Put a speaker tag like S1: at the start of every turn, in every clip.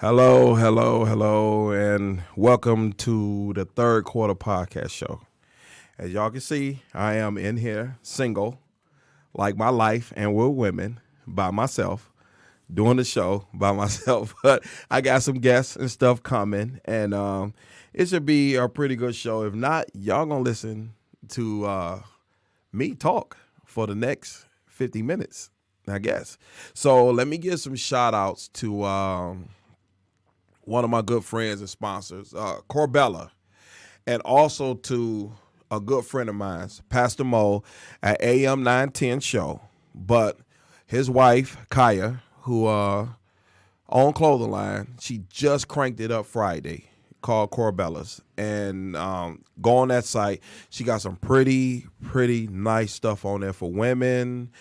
S1: Hello, hello, hello, and welcome to the third quarter podcast show. As y'all can see, I am in here single, like my life, and we're women by myself, doing the show by myself. But I got some guests and stuff coming, and it should be a pretty good show. If not, y'all gonna listen to me talk for the next 50 minutes, I guess. So let me give some shout outs to one of my good friends and sponsors, Corbella, and also to a good friend of mine, Pastor Mo at AM 910 Show. But his wife, Kaya, who own clothing line, she just cranked it up Friday, called Corbella's. And go on that site. She got some pretty nice stuff on there for women.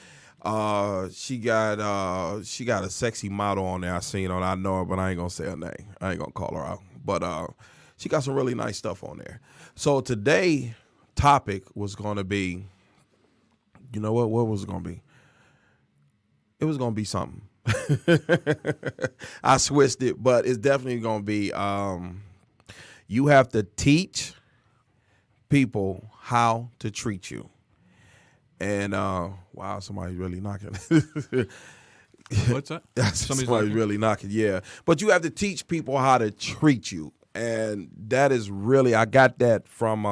S1: She got a sexy model on there. I know her, but I ain't gonna say her name. I ain't gonna call her out. But she got some really nice stuff on there. So today topic was gonna be, you know what was it gonna be? It was gonna be something. I switched it, but it's definitely gonna be you have to teach people how to treat you. And wow, somebody's really knocking.
S2: What's that?
S1: Somebody's really knocking, yeah. But you have to teach people how to treat you. And that is really, I got that from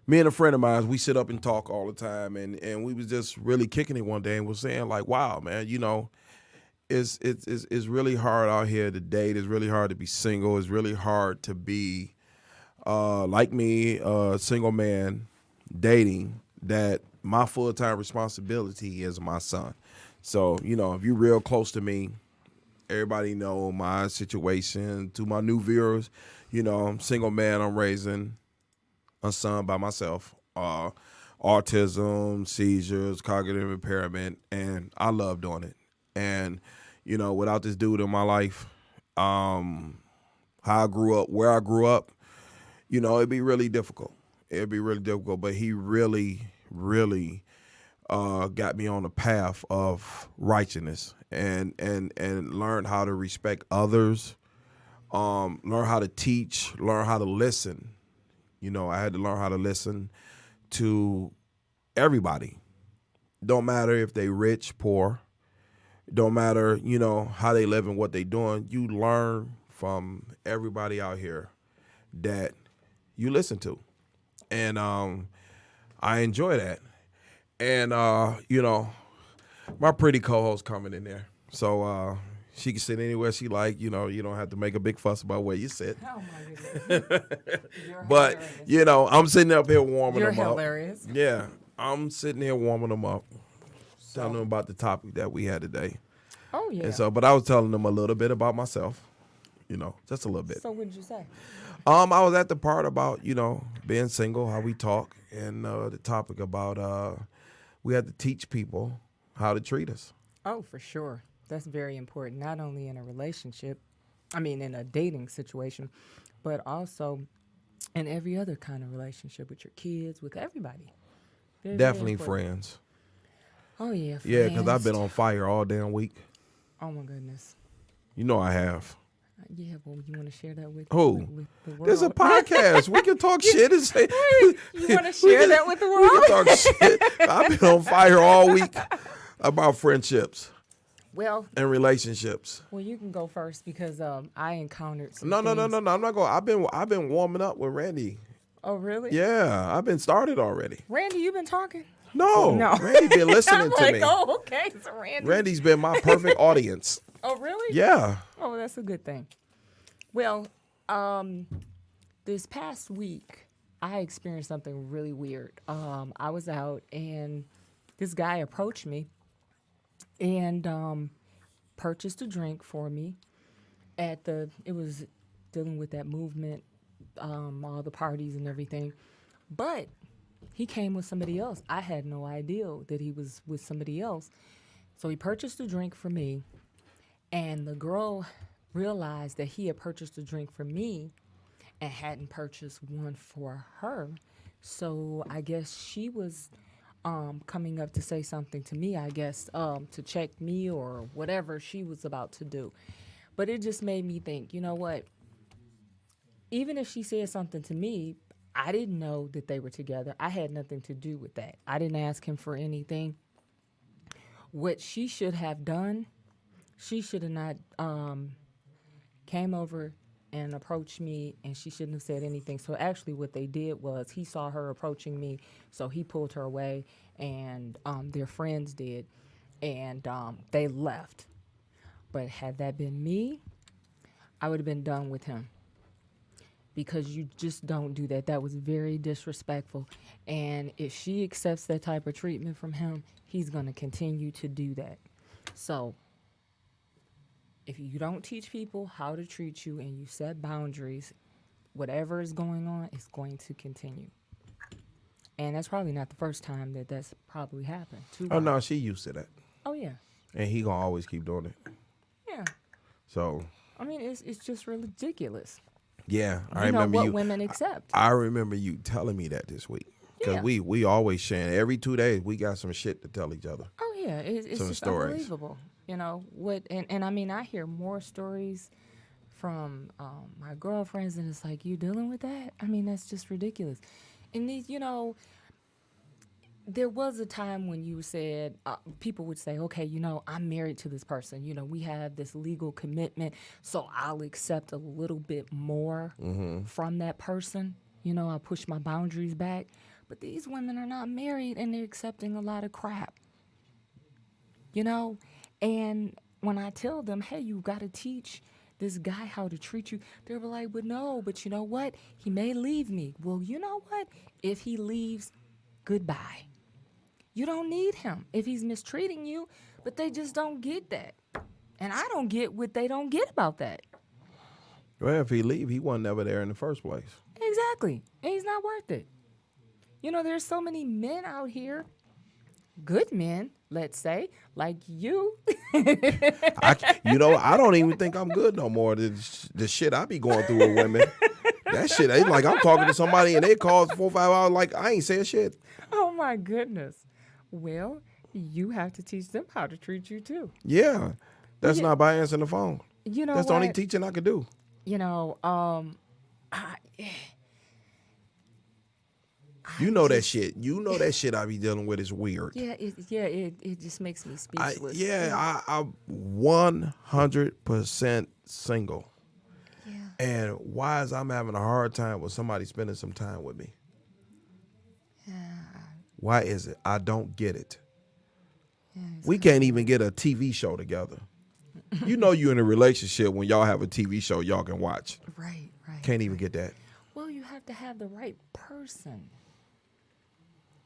S1: me and a friend of mine. We sit up and talk all the time. And we was just really kicking it one day and was saying like, wow, man, you know, it's really hard out here to date. It's really hard to be single. It's really hard to be like me, a single man dating. That my full-time responsibility is my son. So, you know, if you're real close to me, everybody know my situation. To my new viewers, you know, I'm a single man. I'm raising a son by myself. Autism, seizures, cognitive impairment, and I love doing it. And, you know, without this dude in my life, how I grew up, where I grew up, you know, it'd be really difficult. But he really got me on the path of righteousness and learned how to respect others, learn how to teach, learn how to listen. You know, I had to learn how to listen to everybody. Don't matter if they rich, poor. Don't matter, you know, how they live and what they doing. You learn from everybody out here that you listen to. And I enjoy that. And, you know, my pretty co-host coming in there. So she can sit anywhere she like. You know, you don't have to make a big fuss about where you sit.
S3: Oh, my goodness.
S1: But,
S3: hilarious.
S1: you know, I'm sitting up here warming them up.
S3: You're hilarious.
S1: Yeah, I'm sitting here warming them up, telling them about the topic that we had today.
S3: Oh, yeah.
S1: And so, but I was telling them a little bit about myself, you know, just a little bit.
S3: So what did you say?
S1: I was at the part about, you know, being single, how we talk, and the topic about we have to teach people how to treat us.
S3: Oh, for sure. That's very important, not only in a relationship, in a dating situation, but also in every other kind of relationship with your kids, with everybody. Very,
S1: Definitely
S3: very important.
S1: friends.
S3: Oh, yeah.
S1: Yeah, because I've been
S3: friends.
S1: on fire all damn week.
S3: Oh, my goodness.
S1: You know I have.
S3: Yeah, well, you want to share that with,
S1: Who?
S3: with the world?
S1: There's a podcast. We can talk shit and say.
S3: You want to share that with the
S1: We
S3: world?
S1: can talk shit. I've been on fire all week about friendships
S3: Well,
S1: and relationships.
S3: you can go first because I encountered some
S1: No.
S3: things.
S1: I'm not going. I've been warming up with Randy.
S3: Oh, really?
S1: Yeah, I've been started already.
S3: Randy, you been talking?
S1: No,
S3: No.
S1: Randy been listening
S3: I'm
S1: to
S3: like,
S1: me.
S3: oh, okay, so Randy.
S1: Randy's been my perfect audience.
S3: Oh, really?
S1: Yeah.
S3: Oh, that's a good thing. Well, this past week, I experienced something really weird. I was out, and this guy approached me and purchased a drink for me it was dealing with that movement, all the parties and everything. But he came with somebody else. I had no idea that he was with somebody else. So he purchased a drink for me, and the girl realized that he had purchased a drink for me and hadn't purchased one for her. So I guess she was coming up to say something to me, I guess, to check me or whatever she was about to do. But it just made me think, you know what? Even if she said something to me, I didn't know that they were together. I had nothing to do with that. I didn't ask him for anything. What she should have done, she should have not came over and approached me, and she shouldn't have said anything. So actually what they did was he saw her approaching me, so he pulled her away, and their friends did, and they left. But had that been me, I would have been done with him. Because you just don't do that. That was very disrespectful. And if she accepts that type of treatment from him, he's going to continue to do that. So if you don't teach people how to treat you and you set boundaries, whatever is going on is going to continue. And that's probably not the first time that that's probably happened.
S1: Oh, no, she used to that.
S3: Oh, yeah.
S1: And he going to always keep doing it.
S3: Yeah.
S1: So.
S3: I mean, it's just ridiculous.
S1: Yeah, I
S3: you know
S1: remember
S3: what
S1: you.
S3: Women accept.
S1: I remember you telling me that this week because
S3: Yeah.
S1: we always sharing every 2 days. We got some shit to tell each other.
S3: Oh yeah, it's
S1: Some
S3: just
S1: stories.
S3: unbelievable. You know what? And I mean, I hear more stories from my girlfriends, and it's like, you dealing with that? I mean, that's just ridiculous. And these, you know, there was a time when you said, people would say, okay, you know, I'm married to this person. You know, we have this legal commitment, so I'll accept a little bit more from that person. You know, I'll push my boundaries back. But these women are not married, and they're accepting a lot of crap. You know, and when I tell them, hey, you got to teach this guy how to treat you, they're like, but no, but you know what? He may leave me. Well, you know what? If he leaves, goodbye. You don't need him if he's mistreating you, but they just don't get that. And I don't get what they don't get about that.
S1: Well, if he leave, he wasn't ever there in the first place.
S3: Exactly. And he's not worth it. You know, there's so many men out here, good men, let's say, like you.
S1: I don't even think I'm good no more. The shit I be going through with women. That shit, it's like I'm talking to somebody and they call 4 or 5 hours like I ain't saying shit.
S3: Oh, my goodness. Well, you have to teach them how to treat you, too.
S1: Yeah. That's not by answering the phone.
S3: You know
S1: That's
S3: what?
S1: the only teaching I could do.
S3: You know,
S1: You know that shit. You know that shit I be dealing with is weird.
S3: yeah, it just makes me speechless.
S1: I'm 100% single.
S3: Yeah.
S1: And why is I'm having a hard time with somebody spending some time with me?
S3: Yeah.
S1: Why is it? I don't get it.
S3: Yeah,
S1: We can't even get a TV show together. You know you're in a relationship when y'all have a TV show y'all can watch.
S3: Right.
S1: Can't even get that.
S3: Well, you have to have the right person.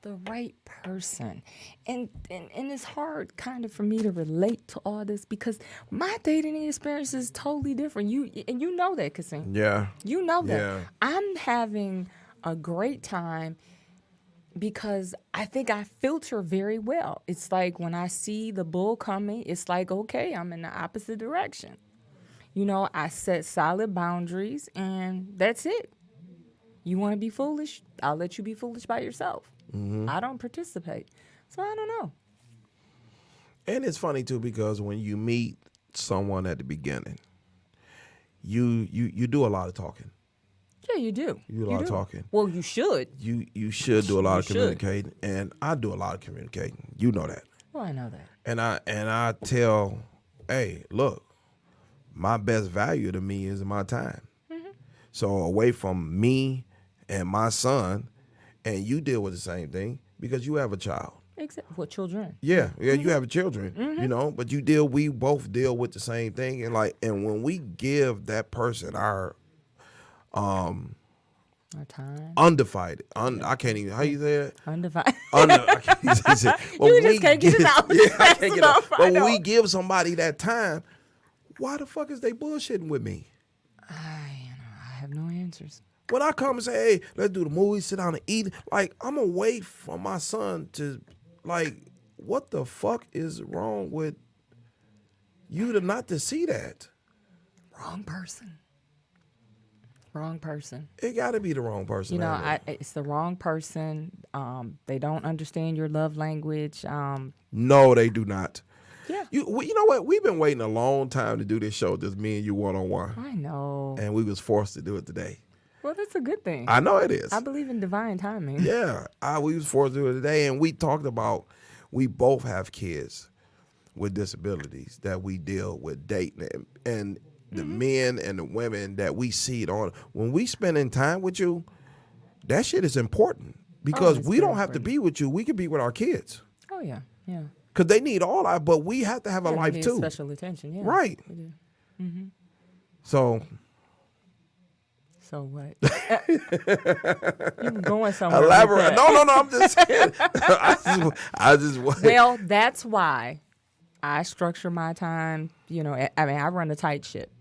S3: The right person. And it's hard kind of for me to relate to all this because my dating experience is totally different. You know that, Kasim.
S1: Yeah.
S3: You know that.
S1: Yeah.
S3: I'm having a great time because I think I filter very well. It's like when I see the bull coming, it's like, okay, I'm in the opposite direction. You know, I set solid boundaries and that's it. You want to be foolish? I'll let you be foolish by yourself. I don't participate. So I don't know.
S1: And it's funny too because when you meet someone at the beginning, you do a lot of talking.
S3: Yeah, you do.
S1: You do a lot of talking.
S3: Well, you should.
S1: You should do a lot of
S3: should.
S1: communicating, and I do a lot of communicating. You know that.
S3: Well, I know that.
S1: And I tell, hey, look, my best value to me is my time. So away from me and my son, and you deal with the same thing because you have a child.
S3: Except for children.
S1: Yeah, you have children, you know, but we both deal with the same thing. And when we give that person our
S3: time.
S1: undivided, I can't even, how you say it?
S3: Undivided.
S1: I can't say it.
S3: You just can't get it out.
S1: Yeah, I can't get it out.
S3: Enough, I
S1: But when
S3: know.
S1: we give somebody that time, why the fuck is they bullshitting with me?
S3: I have no answers.
S1: When I come and say, hey, let's do the movie, sit down and eat, like, I'm going to wait for my son to, like, what the fuck is wrong with you to not to see that?
S3: Wrong person. Wrong person.
S1: It got to be the wrong person.
S3: You know,
S1: ain't it?
S3: it's the wrong person. They don't understand your love language.
S1: No, they do not.
S3: Yeah.
S1: You know what? We've been waiting a long time to do this show, just me and you one-on-one.
S3: I know.
S1: And we was forced to do it today.
S3: Well, that's a good thing.
S1: I know it is.
S3: I believe in divine timing.
S1: Yeah. We was forced to do it today, and we talked about we both have kids with disabilities that we deal with dating, and the men and the women that we see it on. When we spending time with you, that shit is important because we don't have to be with you. We can be with our kids.
S3: Oh, yeah. Yeah.
S1: Because they need all our, but we have to have a life too.
S3: Special attention, yeah.
S1: Right.
S3: We do. Mm-hmm.
S1: So
S3: what? You were going somewhere.
S1: Elaborate.
S3: With that.
S1: No, I'm just saying. I just
S3: Well, that's why I structure my time. I run a tight ship.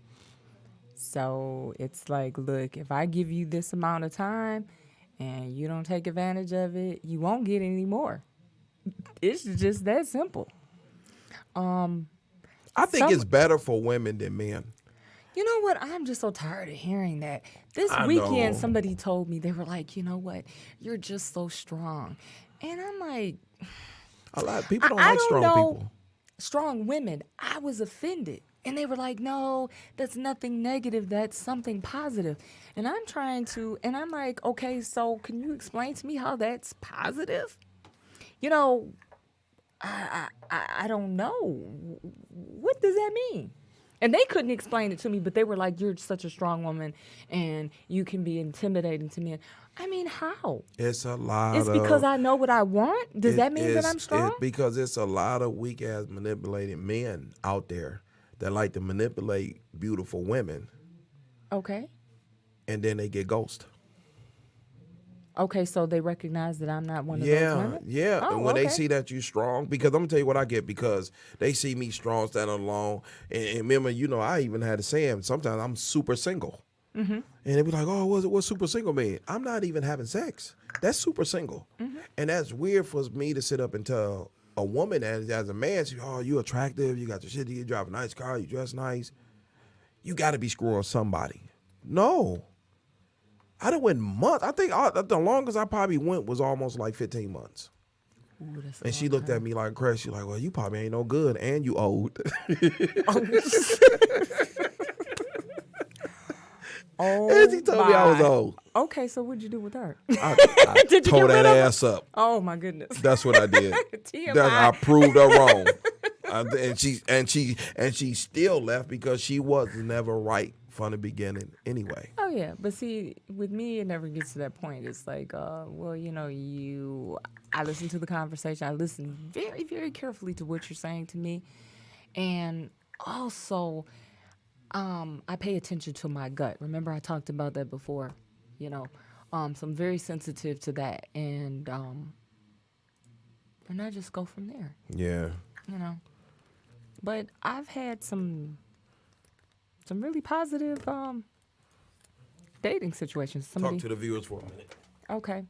S3: So it's like, look, if I give you this amount of time and you don't take advantage of it, you won't get any more. It's just that simple.
S1: I think it's better for women than men.
S3: You know what? I'm just so tired of hearing that. This
S1: I
S3: weekend,
S1: know.
S3: somebody told me, they were like, you know what? You're just so strong. And I'm like,
S1: A lot of people don't
S3: I
S1: like
S3: don't
S1: strong
S3: know
S1: people.
S3: strong women. I was offended. And they were like, no, that's nothing negative. That's something positive. And I'm like, okay, so can you explain to me how that's positive? I don't know. What does that mean? And they couldn't explain it to me, but they were like, you're such a strong woman and you can be intimidating to men. I mean, how?
S1: It's a lot
S3: It's because I know what I want? Does that mean that I'm strong?
S1: Because it's a lot of weak-ass manipulated men out there that like to manipulate beautiful women.
S3: Okay.
S1: And then they get ghosted.
S3: Okay, so they recognize that I'm not one of those women?
S1: Yeah.
S3: Oh,
S1: and when
S3: okay.
S1: they see that you strong, because I'm going to tell you what I get, because they see me strong, standing alone. And remember, I even had to say, sometimes I'm super single. Mm-hmm. And they be like, oh, what's super single mean? I'm not even having sex. That's super single. Mm-hmm. And that's weird for me to sit up and tell a woman as a man, you attractive, you got your shit, you drive a nice car, you dress nice. You got to be screwing somebody. No. I done went months. I think the longest I probably went was almost like 15 months.
S3: Ooh, that's a
S1: And she
S3: long
S1: looked
S3: time.
S1: at me like crazy. She's like, well, you probably ain't no good and you old.
S3: Oh,
S1: And she told me I was
S3: my.
S1: old.
S3: Okay, so what'd you do with her?
S1: I
S3: Did you
S1: tore
S3: get
S1: that
S3: rid of her?
S1: ass up.
S3: Oh, my goodness.
S1: That's what I did.
S3: TMI.
S1: I proved her wrong. And she still left because she was never right from the beginning anyway.
S3: Oh, yeah. But see, with me, it never gets to that point. It's like, I listen to the conversation. I listen very, very carefully to what you're saying to me. And also, I pay attention to my gut. Remember, I talked about that before, so I'm very sensitive to that. And I just go from there,
S1: Yeah.
S3: But I've had some really positive dating situations.
S1: Talk to the viewers for a minute.
S3: Okay.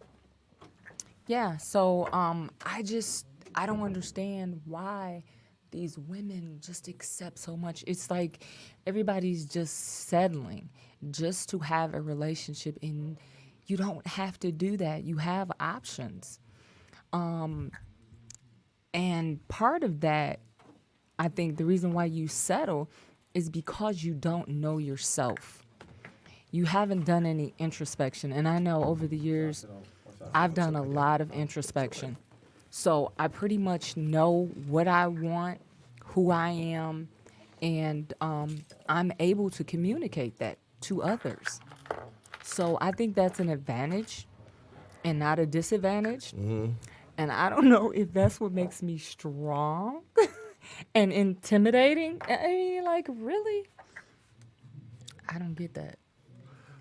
S3: Yeah, so I don't understand why these women just accept so much. It's like everybody's just settling just to have a relationship, and you don't have to do that. You have options. And part of that, I think the reason why you settle is because you don't know yourself. You haven't done any introspection. And I know over the years, I've done a lot of introspection. So I pretty much know what I want, who I am, and I'm able to communicate that to others. So I think that's an advantage and not a disadvantage. Mm-hmm. And I don't know if that's what makes me strong and intimidating. I mean, like, really? I don't get that.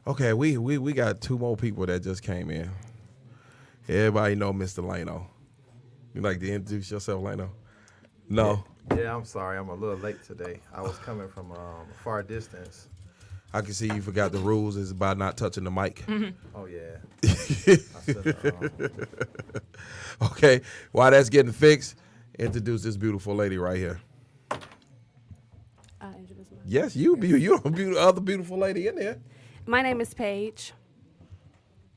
S1: Okay, we got two more people that just came in. Everybody know Mr. Lano. You like to introduce yourself, Lano? No.
S2: Yeah, I'm sorry. I'm a little late today. I was coming from a far distance.
S1: I can see you forgot the rules is about not touching the mic.
S3: Mm-hmm.
S2: Oh, yeah.
S1: Okay, while that's getting fixed, introduce this beautiful lady right here. Yes, you're the other beautiful lady in there.
S4: My name is Paige.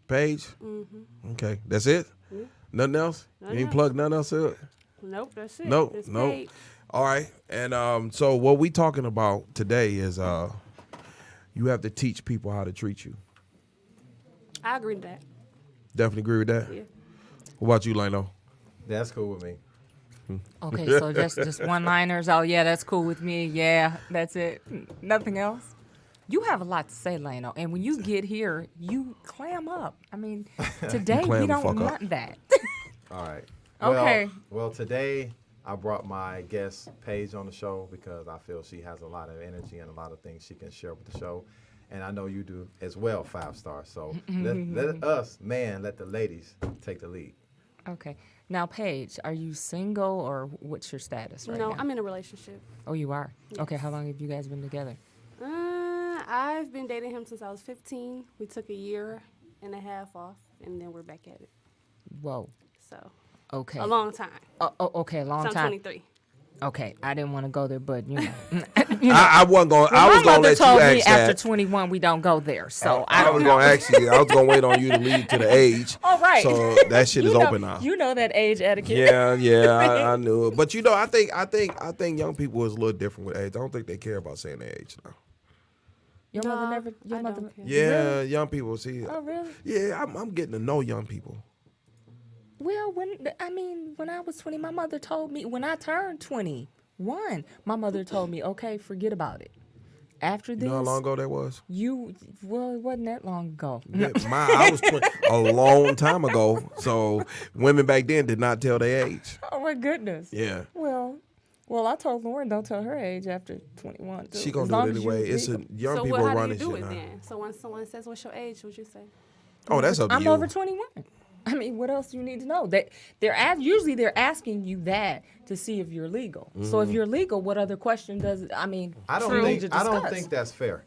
S1: Paige? Mm-hmm. Okay, that's it? Mm-hmm. Nothing else? You ain't
S4: else.
S1: plug nothing else in it?
S4: Nope, that's it.
S1: Nope,
S4: It's
S1: nope.
S4: Paige.
S1: All right. And so what we talking about today is you have to teach people how to treat you.
S4: I agree with that.
S1: Definitely agree with that.
S4: Yeah.
S1: What about you, Leno?
S2: That's cool with me.
S3: Okay, so just one-liners. Oh, yeah, that's cool with me. Yeah, that's it. Nothing else. You have a lot to say, Leno, and when you get here, you clam up. I mean, today
S1: clam
S3: we
S1: the
S3: don't
S1: fuck up.
S3: want that.
S2: All right.
S3: Okay.
S2: Well, today I brought my guest Paige on the show because I feel she has a lot of energy and a lot of things she can share with the show. And I know you do as well, 5 stars. So let us, let the ladies take the lead.
S3: Okay. Now, Paige, are you single or what's your status right
S4: No,
S3: now?
S4: I'm in a relationship.
S3: Oh, you are?
S4: Yes.
S3: Okay, how long have you guys been together?
S4: I've been dating him since I was 15. We took a year and a half off, and then we're back at it.
S3: Whoa.
S4: So
S3: Okay.
S4: a long time.
S3: Okay, a long
S4: So I'm
S3: time.
S4: 23.
S3: Okay, I didn't want to go there, but you know.
S1: I wasn't going. I was
S3: My
S1: going to
S3: mother
S1: let
S3: told
S1: you
S3: me
S1: ask
S3: after
S1: that.
S3: 21 we don't go there, so
S1: I was going to ask you. I was going to wait on you to lead to the age.
S3: All right.
S1: So that shit is
S3: You know-
S1: open now.
S3: You know that age etiquette.
S1: Yeah, I knew it. But you know, I think young people is a little different with age. I don't think they care about saying their age now.
S3: Your
S4: No,
S3: mother never. Your
S4: I
S3: mother.
S4: don't care.
S1: Yeah,
S3: Really?
S1: young people see.
S3: Oh, really?
S1: Yeah, I'm getting to know young people.
S3: Well, when I was 20, my mother told me when I turned 21, my mother told me, okay, forget about it. After
S1: You
S3: this,
S1: know how long ago that was?
S3: well, it wasn't that long ago.
S1: I was 20, a long time ago. So women back then did not tell their age.
S3: Oh my goodness.
S1: Yeah.
S3: Well, I told Lauren don't tell her age after 21. Too.
S1: She
S3: As
S1: gonna
S3: long
S1: do it
S3: as you
S1: anyway. It's a
S3: legal.
S1: young
S4: So
S1: people
S4: how do you
S1: running
S4: do
S1: shit
S4: it
S1: now.
S4: then? So when someone says, "What's your age?" What'd you say?
S1: Oh, that's up to
S3: I'm
S1: you.
S3: over 21. I mean, what else do you need to know? Usually they're asking you that to see if you're legal. So if you're legal, what other question does it? I mean,
S2: I don't
S3: true.
S2: think
S3: to
S2: I don't
S3: discuss.
S2: think that's fair.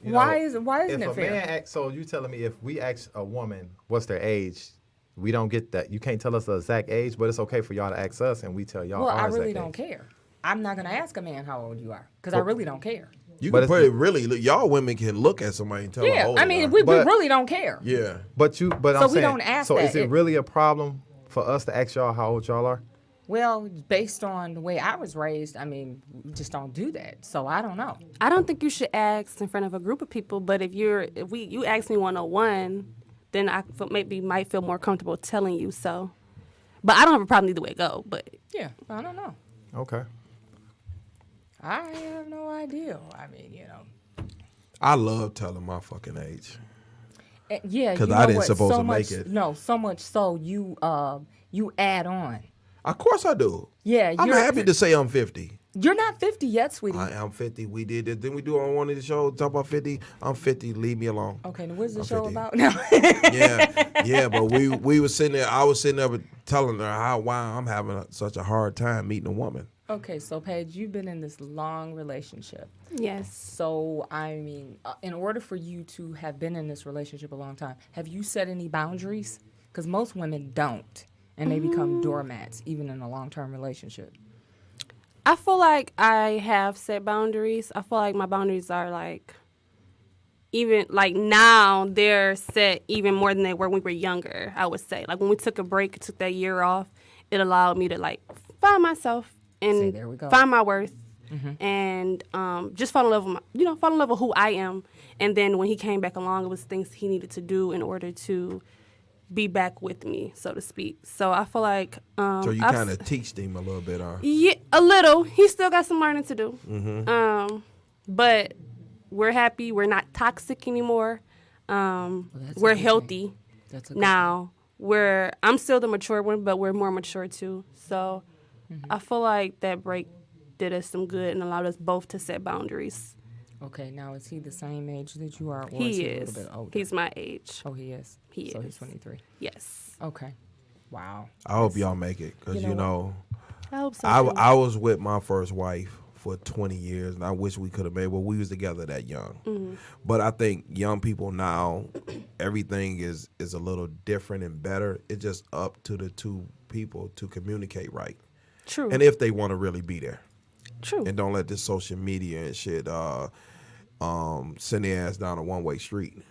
S2: You
S3: Why
S2: know,
S3: isn't
S2: if
S3: it
S2: a
S3: fair?
S2: man asks, so you telling me if we ask a woman what's their age, we don't get that. You can't tell us the exact age, but it's okay for y'all to ask us, and we tell y'all
S3: Well,
S2: our
S3: I
S2: exact
S3: really don't
S2: age.
S3: care. I'm not gonna ask a man how old you are because I really don't care.
S1: You
S2: But
S1: can
S2: it's-
S1: pretty really y'all women can look at somebody and tell how
S3: Yeah,
S1: old
S3: I
S1: they
S3: mean,
S1: are.
S3: we
S2: But-
S3: really don't care.
S1: Yeah.
S2: But
S3: So
S2: I'm
S3: we
S2: saying,
S3: don't ask
S2: so
S3: that.
S2: is it really a problem for us to ask y'all how old y'all are?
S3: Well, based on the way I was raised, I mean, we just don't do that. So I don't know.
S4: I don't think you should ask in front of a group of people. But if you ask me 101, then I might feel more comfortable telling you so. But I don't have a problem either way it go. But
S3: Yeah, I don't know.
S2: Okay.
S3: I have no idea. I mean, you know.
S1: I love telling my fucking age.
S3: Yeah,
S1: 'Cause
S3: you
S1: I
S3: know
S1: didn't
S3: what?
S1: supposed
S3: so
S1: to
S3: much,
S1: make it.
S3: No, so much so you add on.
S1: Of course I do.
S3: Yeah,
S1: I'm
S3: you're
S1: happy to say I'm 50.
S3: You're not 50 yet, sweetie.
S1: I am 50. We did it. Didn't we do it on one of the shows? Talk about 50. I'm 50. Leave me alone.
S3: Okay, now what's the
S1: I'm
S3: show
S1: 50.
S3: about? No.
S1: Yeah. But we was sitting there. I was sitting there telling her how I'm having such a hard time meeting a woman.
S3: Okay, so Paige, you've been in this long relationship.
S4: yes,
S3: So, I mean, in order for you to have been in this relationship a long time, have you set any boundaries? Because most women don't, and they become doormats, even in a long-term relationship.
S4: I feel like I have set boundaries. I feel like my boundaries are like, even like now they're set even more than they were when we were younger, I would say. Like when we took a break, took that year off, it allowed me to like find myself
S3: See,
S4: and
S3: there we go.
S4: find my worth and just fall in love with fall in love with who I am. And then when he came back along, it was things he needed to do in order to be back with me, so to speak. So I feel like
S1: So you
S4: I've
S1: kind of teach them a little bit,
S4: yeah, a little. He still got some learning to do. But we're happy. We're not toxic anymore.
S3: that's a
S4: We're
S3: good
S4: healthy
S3: That's a good
S4: now. I'm still the mature one, but we're more mature too. So I feel like that break did us some good and allowed us both to set boundaries.
S3: Okay, now is he the same age that you are, or is
S4: He
S3: he a
S4: is.
S3: little bit older?
S4: He's my age.
S3: Oh, he is.
S4: He
S3: so
S4: is.
S3: he's 23.
S4: Yes.
S3: Okay. Wow.
S1: I hope y'all make it because
S3: You know
S4: I hope so. too.
S1: I was with my first wife for 20 years, and I wish we could have made. Well, we was together that young, but I think young people now, everything is a little different and better. It's just up to the two people to communicate right,
S4: True.
S1: and if they want to really be there,
S4: True.
S1: and don't let this social media and shit send their ass down a one-way street.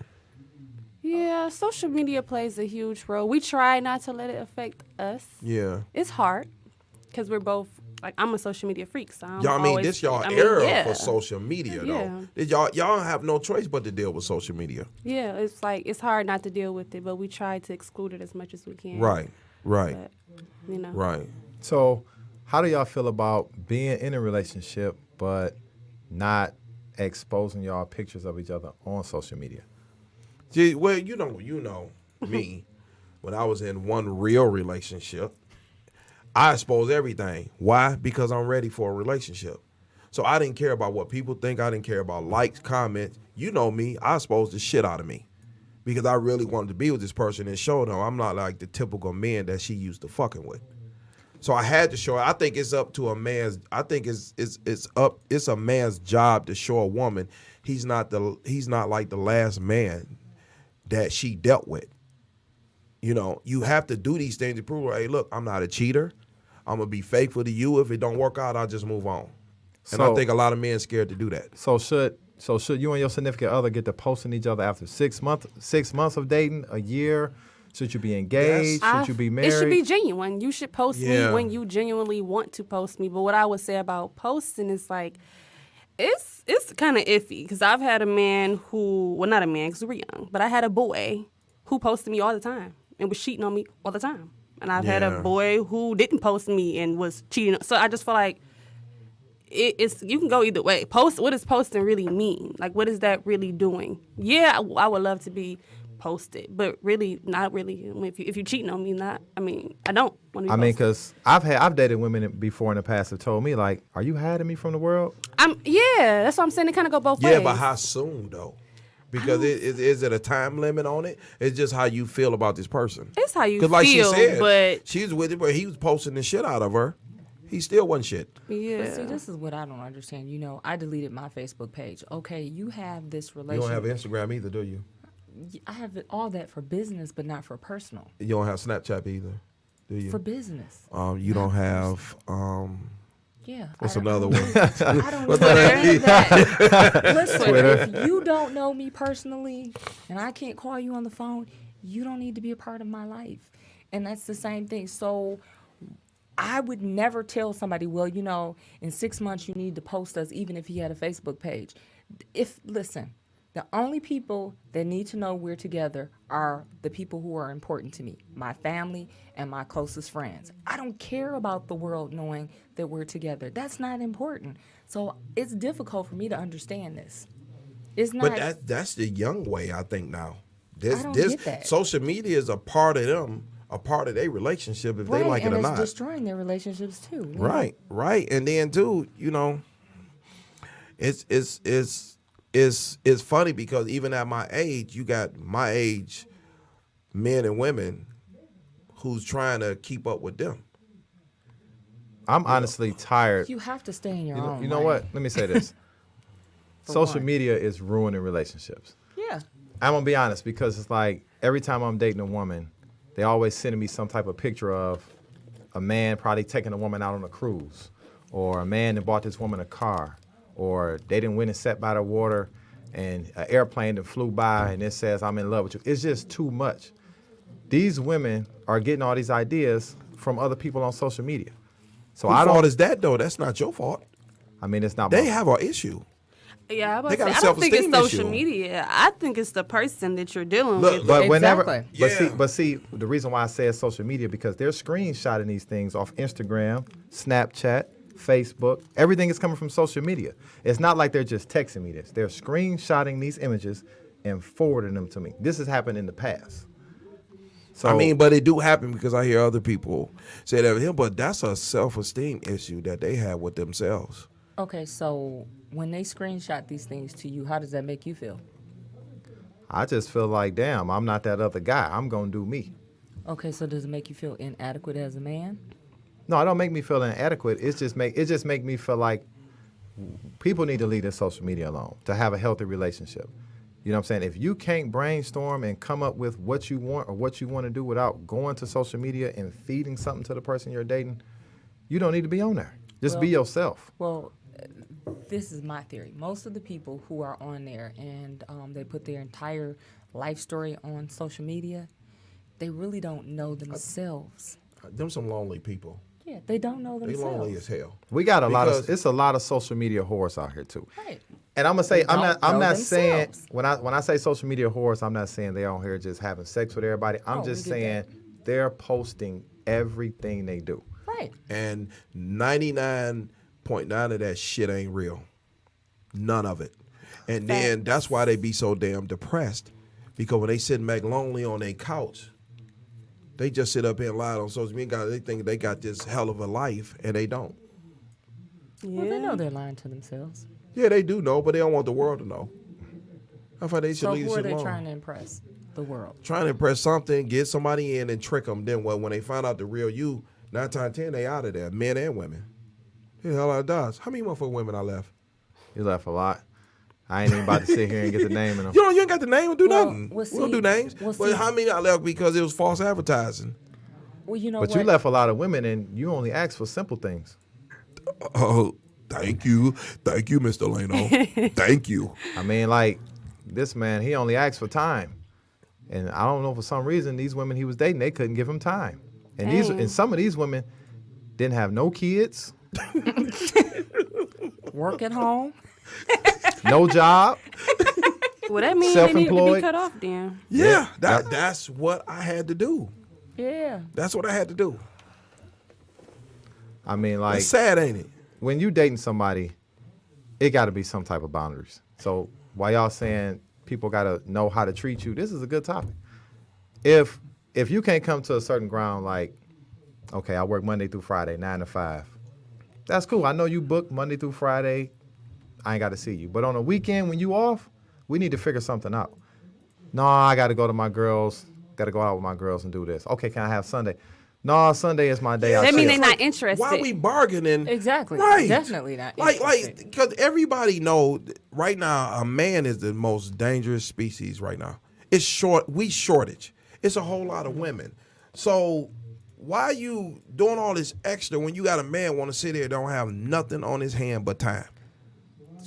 S4: Yeah, social media plays a huge role. We try not to let it affect us.
S1: Yeah,
S4: It's hard because we're both like I'm a social media freak, so
S1: Y'all mean
S4: always,
S1: this y'all
S4: I mean,
S1: era
S4: yeah.
S1: for social media
S4: Yeah.
S1: though. Y'all have no choice but to deal with social media.
S4: Yeah, it's like it's hard not to deal with it, but we try to exclude it as much as we can.
S1: Right.
S4: But,
S1: Right.
S2: So, how do y'all feel about being in a relationship but not exposing y'all pictures of each other on social media?
S1: Gee, well, you know me. When I was in one real relationship, I exposed everything. Why? Because I'm ready for a relationship. So I didn't care about what people think. I didn't care about likes, comments. You know me. I exposed the shit out of me because I really wanted to be with this person and show them I'm not like the typical man that she used to fucking with. So I had to show her. I think it's up to a man's. I think it's a man's job to show a woman he's not like the last man that she dealt with. You know, you have to do these things to prove, hey, look, I'm not a cheater. I'm gonna be faithful to you. If it don't work out, I'll just move on. And I think a lot of men scared to do that.
S2: So should you and your significant other get to posting each other after 6 months of dating, a year? Should you be engaged? Should you be married?
S4: It should be genuine. You should post
S1: Yeah.
S4: me when you genuinely want to post me. But what I would say about posting is like, it's kind of iffy because I've had a man who, well, not a man because we're young, but I had a boy who posted me all the time and was cheating on me all the time. And I've had a boy who didn't post me and was cheating. So I just feel like it's you can go either way. What does posting really mean? Like, what is that really doing? Yeah, I would love to be posted, but really, not really. If you cheating on me, I don't want to be posted.
S2: Because I've dated women before in the past have told me, like, are you hiding me from the world?
S4: Yeah, that's what I'm saying. It kind of go both ways.
S1: Yeah, but how soon though? Because is it a time limit on it? It's just how you feel about this person.
S4: It's how you feel,
S1: like she said,
S4: but
S1: she was with him, but he was posting the shit out of her. He still wasn't shit.
S4: yeah.
S3: But see, this is what I don't understand. You know, I deleted my Facebook page. Okay, you have this
S1: You
S3: relationship.
S1: don't have Instagram either, do you?
S3: I have all that for business, but not for personal.
S1: You don't have Snapchat either, do you?
S3: For business.
S1: You don't have
S3: Yeah.
S1: what's another one?
S3: I don't know any of that. Listen, if you don't know me personally and I can't call you on the phone, you don't need to be a part of my life. And that's the same thing. So I would never tell somebody, well, you know, in 6 months you need to post us even if he had a Facebook page. Listen, the only people that need to know we're together are the people who are important to me, my family and my closest friends. I don't care about the world knowing that we're together. That's not important. So it's difficult for me to understand this. It's not.
S1: But that's the young way, I think now.
S3: I don't get that.
S1: Social media is a part of them, a part of their relationship if they like it or
S3: and
S1: not.
S3: it's destroying their relationships too. you know?
S1: Right. And then too, you know, it's funny because even at my age, you got my age men and women who's trying to keep up with them.
S2: I'm honestly tired.
S3: You have to stay in your own.
S2: You know
S3: lane.
S2: what? Let me say this. Social
S3: one.
S2: media is ruining relationships.
S3: Yeah.
S2: I'm going to be honest because it's like every time I'm dating a woman, they always sending me some type of picture of a man probably taking a woman out on a cruise, or a man that bought this woman a car, or they didn't win and sat by the water and an airplane that flew by and it says, I'm in love with you. It's just too much. These women are getting all these ideas from other people on social media. So
S1: Whose fault is that though? That's not your fault.
S2: I mean, it's not
S1: They
S2: my
S1: have an issue.
S4: Yeah,
S1: They got a
S4: I don't think it's
S1: self-esteem
S4: social
S1: issue.
S4: media. I think it's the person that you're dealing
S1: Look,
S4: with.
S2: But whenever,
S3: Exactly.
S2: but see, the reason why I say it's social media because they're screenshotting these things off Instagram, Snapchat, Facebook. Everything is coming from social media. It's not like they're just texting me this. They're screenshotting these images and forwarding them to me. This has happened in the past. So
S1: I mean, but it do happen because I hear other people say that, but that's a self-esteem issue that they have with themselves.
S3: Okay, so when they screenshot these things to you, how does that make you feel?
S2: I just feel like, damn, I'm not that other guy. I'm gonna do me.
S3: Okay, so does it make you feel inadequate as a man?
S2: No, it don't make me feel inadequate. It just make me feel like people need to leave their social media alone to have a healthy relationship. You know what I'm saying? If you can't brainstorm and come up with what you want or what you want to do without going to social media and feeding something to the person you're dating, you don't need to be on there. Just be yourself.
S3: Well, this is my theory. Most of the people who are on there and they put their entire life story on social media, they really don't know themselves.
S1: Them some lonely people.
S3: Yeah, they don't know
S1: They
S3: themselves.
S1: lonely as hell.
S2: We got
S1: Because-
S2: it's a lot of social media whores out here too.
S3: Right.
S2: And I'm gonna say
S3: They don't
S2: I'm
S3: know
S2: not saying
S3: themselves.
S2: when I say social media whores, I'm not saying they're on here just having sex with everybody. I'm
S3: Oh,
S2: just
S3: we get
S2: saying they're posting everything they do.
S3: Right.
S1: And 99.9 of that shit ain't real. None of it. And then that's why they be so damn depressed. Because when they sitting back lonely on their couch, they just sit up here and lie on social media. They think they got this hell of a life, and they don't.
S3: Well, they know they're lying to themselves.
S1: Yeah, they do know, but they don't want the world to know. I thought they should
S3: So
S1: leave
S3: who
S1: this
S3: are
S1: shit
S3: they
S1: alone.
S3: trying to impress? The world.
S1: Trying to impress something, get somebody in and trick them. Then when they find out the real you, 9 times 10, they out of there, men and women. The hell out of Dodge. How many motherfucking women I left?
S2: You left a lot. I ain't even about to sit here and get the name in them.
S1: You ain't got the name or do
S3: Well,
S1: nothing.
S3: well,
S1: We don't
S3: see-
S1: do names.
S3: well,
S1: But
S3: see-
S1: how many I left because it was false advertising?
S3: Well, you know
S2: But
S3: what?
S2: you left a lot of women and you only asked for simple things.
S1: Oh, thank you. Thank you, Mr. Leno. Thank you.
S2: I mean, like, this man, he only asked for time. And I don't know, for some reason, these women he was dating, they couldn't give him time. And some of these women didn't have no kids,
S3: Work at home.
S2: no job.
S4: Well, that means they need to be
S2: Self-employed.
S4: cut off then.
S1: Yeah,
S2: Yep.
S1: that's what I had to do.
S3: Yeah.
S1: That's what I had to do.
S2: I mean, like,
S1: It's sad, ain't it?
S2: when you dating somebody, it got to be some type of boundaries. So while y'all saying people got to know how to treat you, this is a good topic. If you can't come to a certain ground, like, okay, I work Monday through Friday, 9 to 5. That's cool. I know you book Monday through Friday. I ain't got to see you. But on a weekend when you off, we need to figure something out. No, I got to go to my girls. Got to go out with my girls and do this. Okay, can I have Sunday? No, Sunday is my day. I
S4: That mean
S2: chill.
S4: they not interested.
S1: Why we bargaining?
S3: Exactly.
S1: Right.
S3: Definitely not
S1: Like,
S3: interested.
S1: because everybody know right now a man is the most dangerous species right now. It's shortage. It's a whole lot of women. So why you doing all this extra when you got a man want to sit here don't have nothing on his hand but time?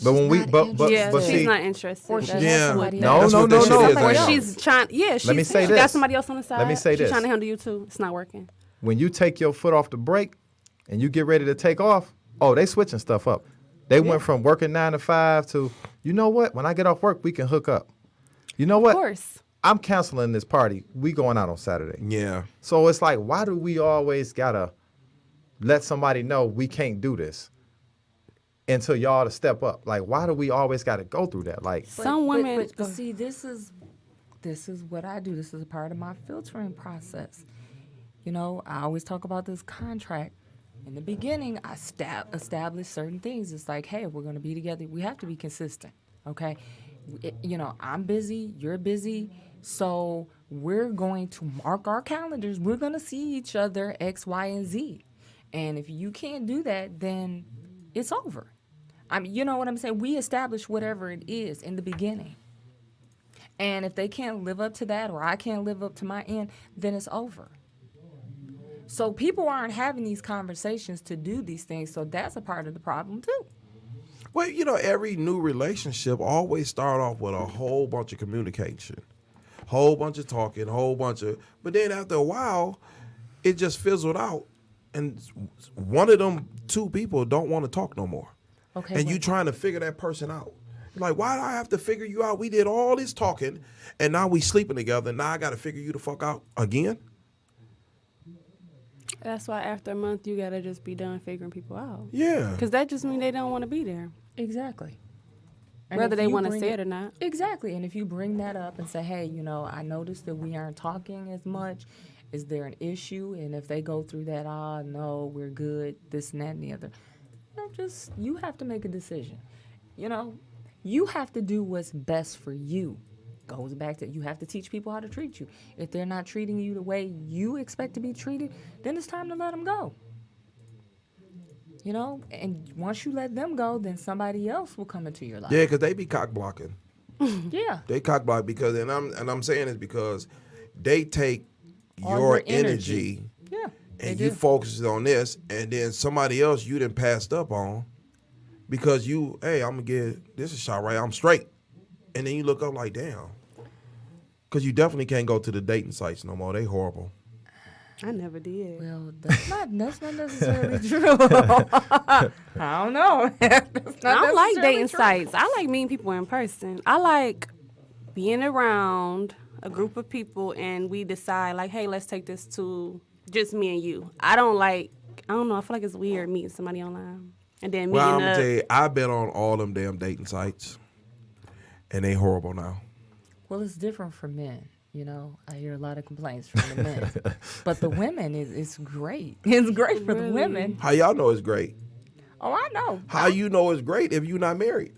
S2: But when we,
S3: not
S2: but
S4: Yeah,
S2: but
S4: she's
S2: see,
S4: not interested.
S3: Or she
S4: That's
S1: Yeah.
S3: has
S4: what-
S3: somebody
S2: No,
S3: else.
S2: no,
S1: what that
S2: no,
S1: shit
S2: no.
S1: is
S4: Or
S1: right now.
S4: she's trying. Yeah,
S2: me
S4: she's
S2: say
S4: she got
S2: this.
S4: somebody else on the side.
S2: Let me say
S4: she's
S2: this.
S4: trying to handle you too. It's not working.
S2: when you take your foot off the brake and you get ready to take off, oh, they switching stuff up. They went from working 9 to 5 to, you know what? When I get off work, we can hook up. You know what?
S4: Of course.
S2: I'm canceling this party. We going out on Saturday.
S1: Yeah.
S2: So it's like, why do we always gotta let somebody know we can't do this until y'all to step up? Like, why do we always gotta go through that? Like,
S4: Some women.
S3: But see, this is what I do. This is a part of my filtering process. You know, I always talk about this contract. In the beginning, I establish certain things. It's like, hey, we're going to be together. We have to be consistent, okay? I'm busy. You're busy. So we're going to mark our calendars. We're going to see each other X, Y, and Z. And if you can't do that, then it's over. I mean, you know what I'm saying? We establish whatever it is in the beginning. And if they can't live up to that or I can't live up to my end, then it's over. So people aren't having these conversations to do these things. So that's a part of the problem too.
S1: Well, every new relationship always start off with a whole bunch of communication, whole bunch of talking, but then after a while, it just fizzled out. And one of them two people don't want to talk no more.
S3: Okay.
S1: And you trying to figure that person out. Like, why do I have to figure you out? We did all this talking, and now we sleeping together. Now I got to figure you the fuck out again?
S4: That's why after a month you gotta just be done figuring people out.
S1: Yeah.
S4: Because that just means they don't want to be there,
S3: Exactly. And
S4: whether
S3: if
S4: they
S3: you
S4: want to
S3: bring
S4: say it or not.
S3: Exactly. And if you bring that up and say, hey, I noticed that we aren't talking as much. Is there an issue? And if they go through that, no, we're good, this and that and the other. You have to make a decision. You have to do what's best for you. Goes back to you have to teach people how to treat you. If they're not treating you the way you expect to be treated, then it's time to let them go. And once you let them go, then somebody else will come into your life.
S1: Yeah, because they be cock blocking.
S3: Yeah.
S1: They cock block because, and I'm saying this because they take
S3: All
S1: your
S3: your energy.
S1: energy
S3: Yeah.
S1: and
S3: they
S1: you
S3: do.
S1: focus on this, and then somebody else you done passed up on because hey, I'm gonna get this a shot, right? I'm straight, and then you look up like, damn, because you definitely can't go to the dating sites no more. They horrible.
S4: I never did.
S3: Well, that's not necessarily true. I don't know. That's not
S4: I don't like
S3: necessarily
S4: dating
S3: true.
S4: sites. I like meeting people in person. I like being around a group of people and we decide like, hey, let's take this to just me and you. I don't know. I feel like it's weird meeting somebody online and then meeting
S1: Well, I'm
S4: up.
S1: gonna tell you, I've been on all them damn dating sites, and they horrible now.
S3: Well, it's different for men. You know, I hear a lot of complaints from the men, but the women it's great. It's great for the women.
S1: How y'all know it's great?
S3: Oh, I know.
S1: How you know it's great if you're not married?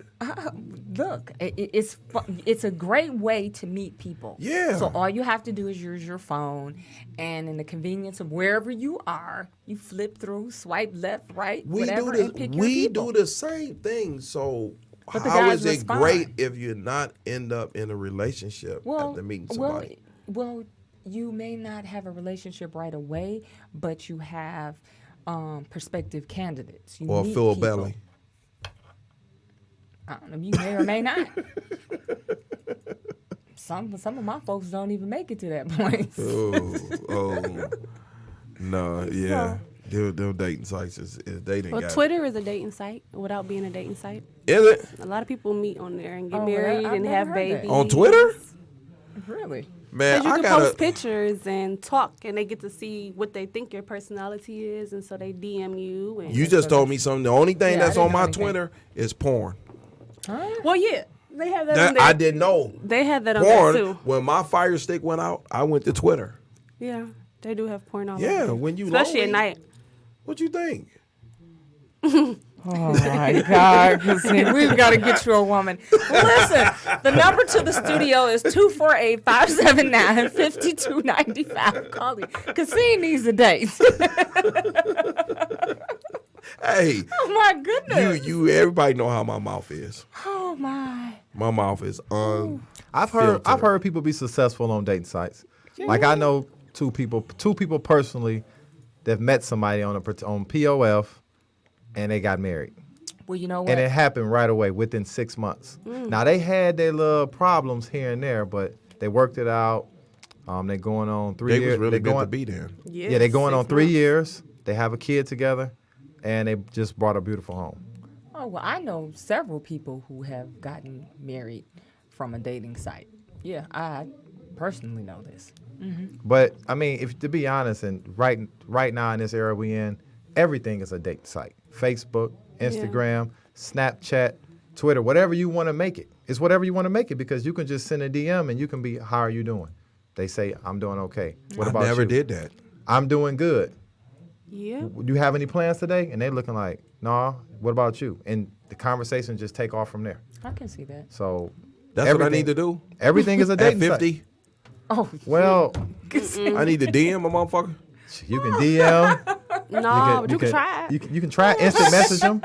S3: Look, it's a great way to meet people.
S1: Yeah.
S3: So all you have to do is use your phone, and in the convenience of wherever you are, you flip through, swipe left, right, whatever, and pick your
S1: We
S3: people.
S1: do the same thing. So
S3: But the
S1: how
S3: guys
S1: is it
S3: respond.
S1: great if you're not end up in a relationship after meeting somebody?
S3: Well, you may not have a relationship right away, but you have prospective candidates. You
S1: Or
S3: meet
S1: Phil
S3: people.
S1: Belly.
S3: I don't know. You may or may not. Some of my folks don't even make it to that point.
S1: Oh, no, yeah. Them dating sites is they didn't
S4: Well,
S1: got
S4: Twitter is a dating site without being a dating site.
S1: it. Is it?
S4: A lot of people meet on there and get
S3: Oh,
S4: married
S3: I've
S4: and
S3: never
S4: have
S3: heard that.
S4: babies.
S1: On Twitter?
S3: Really?
S1: Man,
S4: Because you
S1: I
S4: can
S1: gotta.
S4: post pictures and talk, and they get to see what they think your personality is, and so they DM you. And
S1: You just told me something. The only thing
S3: Yeah, I
S1: that's
S3: didn't
S1: on
S3: know
S1: my
S3: anything.
S1: Twitter is porn.
S4: well, yeah, they have that, on
S1: That
S4: there.
S1: I didn't know.
S4: They have that on
S1: Porn.
S4: there too.
S1: When my Fire Stick went out, I went to Twitter.
S4: Yeah, they do have porn on
S1: Yeah,
S4: there.
S1: when you
S4: especially
S1: lonely.
S4: at night.
S1: What you think?
S3: Oh my God, Christine, we've got to get you a woman. Listen, the number to the studio is 248-579-5295. Call it. Christine needs a date.
S1: Hey,
S3: Oh my goodness.
S1: you. Everybody know how my mouth is.
S3: Oh my.
S1: My mouth is
S2: I've
S1: filtered.
S2: heard people be successful on dating sites. Like I know two people personally that met somebody on POF, and they got married.
S3: Well, you know what?
S2: And it happened right away within 6 months. Now they had their little problems here and there, but they worked it out. They're going on 3
S1: They
S2: years.
S1: was really
S2: they're
S1: meant
S2: going,
S1: to be there.
S2: Yeah, they're going
S4: 6
S2: on 3
S4: months.
S2: years. They have a kid together, and they just bought a beautiful home.
S3: Oh, well, I know several people who have gotten married from a dating site. Yeah, I personally know this.
S2: But I mean, if to be honest, and right now in this era we in, everything is a dating site. Facebook, Instagram, Snapchat, Twitter, whatever you want to make it. It's whatever you want to make it because you can just send a DM and you can be, how are you doing? They say, I'm doing okay. What about
S1: I never
S2: you?
S1: did that.
S2: I'm doing good.
S4: Yeah.
S2: Do you have any plans today? And they looking like, nah, what about you? And the conversation just take off from there.
S3: I can see that.
S2: So
S1: That's what I need to do.
S2: Everything is a
S1: At
S2: dating site.
S1: 50,
S3: Oh,
S2: Well,
S1: I need to DM a motherfucker.
S2: you can DM.
S4: No, but you can try it.
S2: You can try instant message them.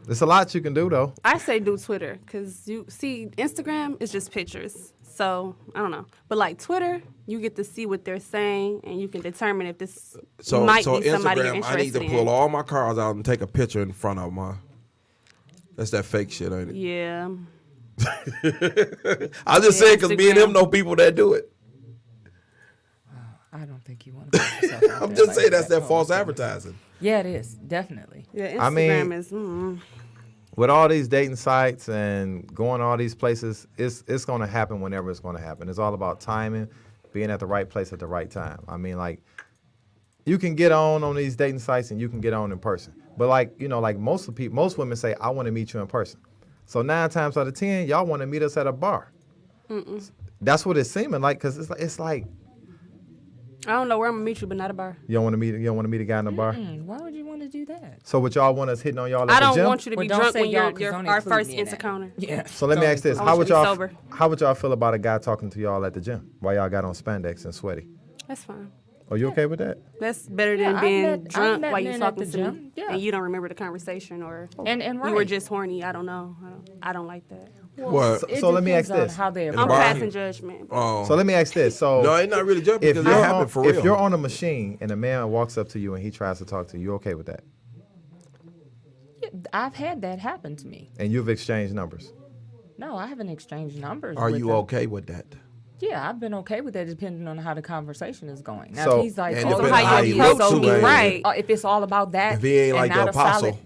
S2: There's a lot you can do though.
S4: I say do Twitter because you see Instagram is just pictures. So I don't know, but like Twitter, you get to see what they're saying and you can determine if this
S1: So
S4: might be somebody you're
S1: Instagram,
S4: interested
S1: I need to
S4: in.
S1: pull all my cards out and take a picture in front of them. That's that fake shit, ain't it?
S4: Yeah.
S1: I just
S4: Yeah,
S1: said because me and him
S4: Instagram.
S1: know people that do it.
S3: I don't think you want to put yourself out
S1: I'm
S3: there
S1: just
S3: like
S1: saying that's that
S3: Oh,
S1: false
S3: goodness.
S1: advertising.
S3: Yeah, it is. Definitely.
S4: Yeah, Instagram
S2: I mean-
S4: is.
S2: With all these dating sites and going to all these places, it's going to happen whenever it's going to happen. It's all about timing, being at the right place at the right time. I mean, like, you can get on these dating sites and you can get on in person. But like, you know, like most women say, I want to meet you in person. So 9 times out of 10, y'all want to meet us at a bar. That's what it's seeming like, because it's like
S4: I don't know where I'm gonna meet you, but not a bar.
S2: you don't want to meet a guy in a bar.
S3: Why would you want to do that?
S2: So what y'all want us hitting on y'all at
S4: I
S2: the
S4: don't
S2: gym?
S4: want you to
S3: Well,
S4: be
S3: don't
S4: drunk
S3: say
S4: when
S3: y'all,
S4: you're
S3: 'cause don't
S4: our
S3: include
S4: first
S3: me in that.
S4: encounter.
S3: Yeah.
S2: So let me
S3: Don't
S2: ask this:
S4: I
S2: how
S4: want
S2: would
S4: you to be
S2: y'all
S4: sober.
S2: how would y'all feel about a guy talking to y'all at the gym while y'all got on spandex and sweaty?
S4: That's fine.
S2: Are you okay with that?
S4: That's better
S3: Yeah,
S4: than
S3: I've
S4: being
S3: met
S4: drunk while
S3: men
S4: you're
S3: at
S4: talking
S3: the
S4: to
S3: gym.
S4: me
S3: Yeah.
S4: and you don't remember the conversation or
S3: And
S4: you were
S3: right.
S4: just horny. I don't know. I don't like that.
S1: What?
S3: It
S2: So let me
S3: depends
S2: ask
S3: on
S2: this.
S3: How they
S1: the
S4: I'm
S1: bar?
S4: passing judgment.
S1: Oh.
S2: So let me ask this: so
S1: No, it's not really jumping
S2: if
S1: because
S2: you're
S1: it
S2: on,
S1: happened for real.
S2: if you're on a machine and a man walks up to you and he tries to talk to you, you okay with that?
S3: Yeah, I've had that happen to me.
S2: And you've exchanged numbers.
S3: No, I haven't exchanged numbers.
S1: Are
S3: with
S1: you
S3: them.
S1: okay with that?
S3: Yeah, I've been okay with that depending on how the conversation is going. Now,
S2: So-
S3: if he's like,
S1: And
S3: oh,
S1: depending
S4: on how you approach
S1: too,
S4: me,
S1: man.
S4: right.
S3: if it's all about that,
S1: If he ain't
S3: and
S1: like the
S3: not a
S1: apostle.
S3: solid,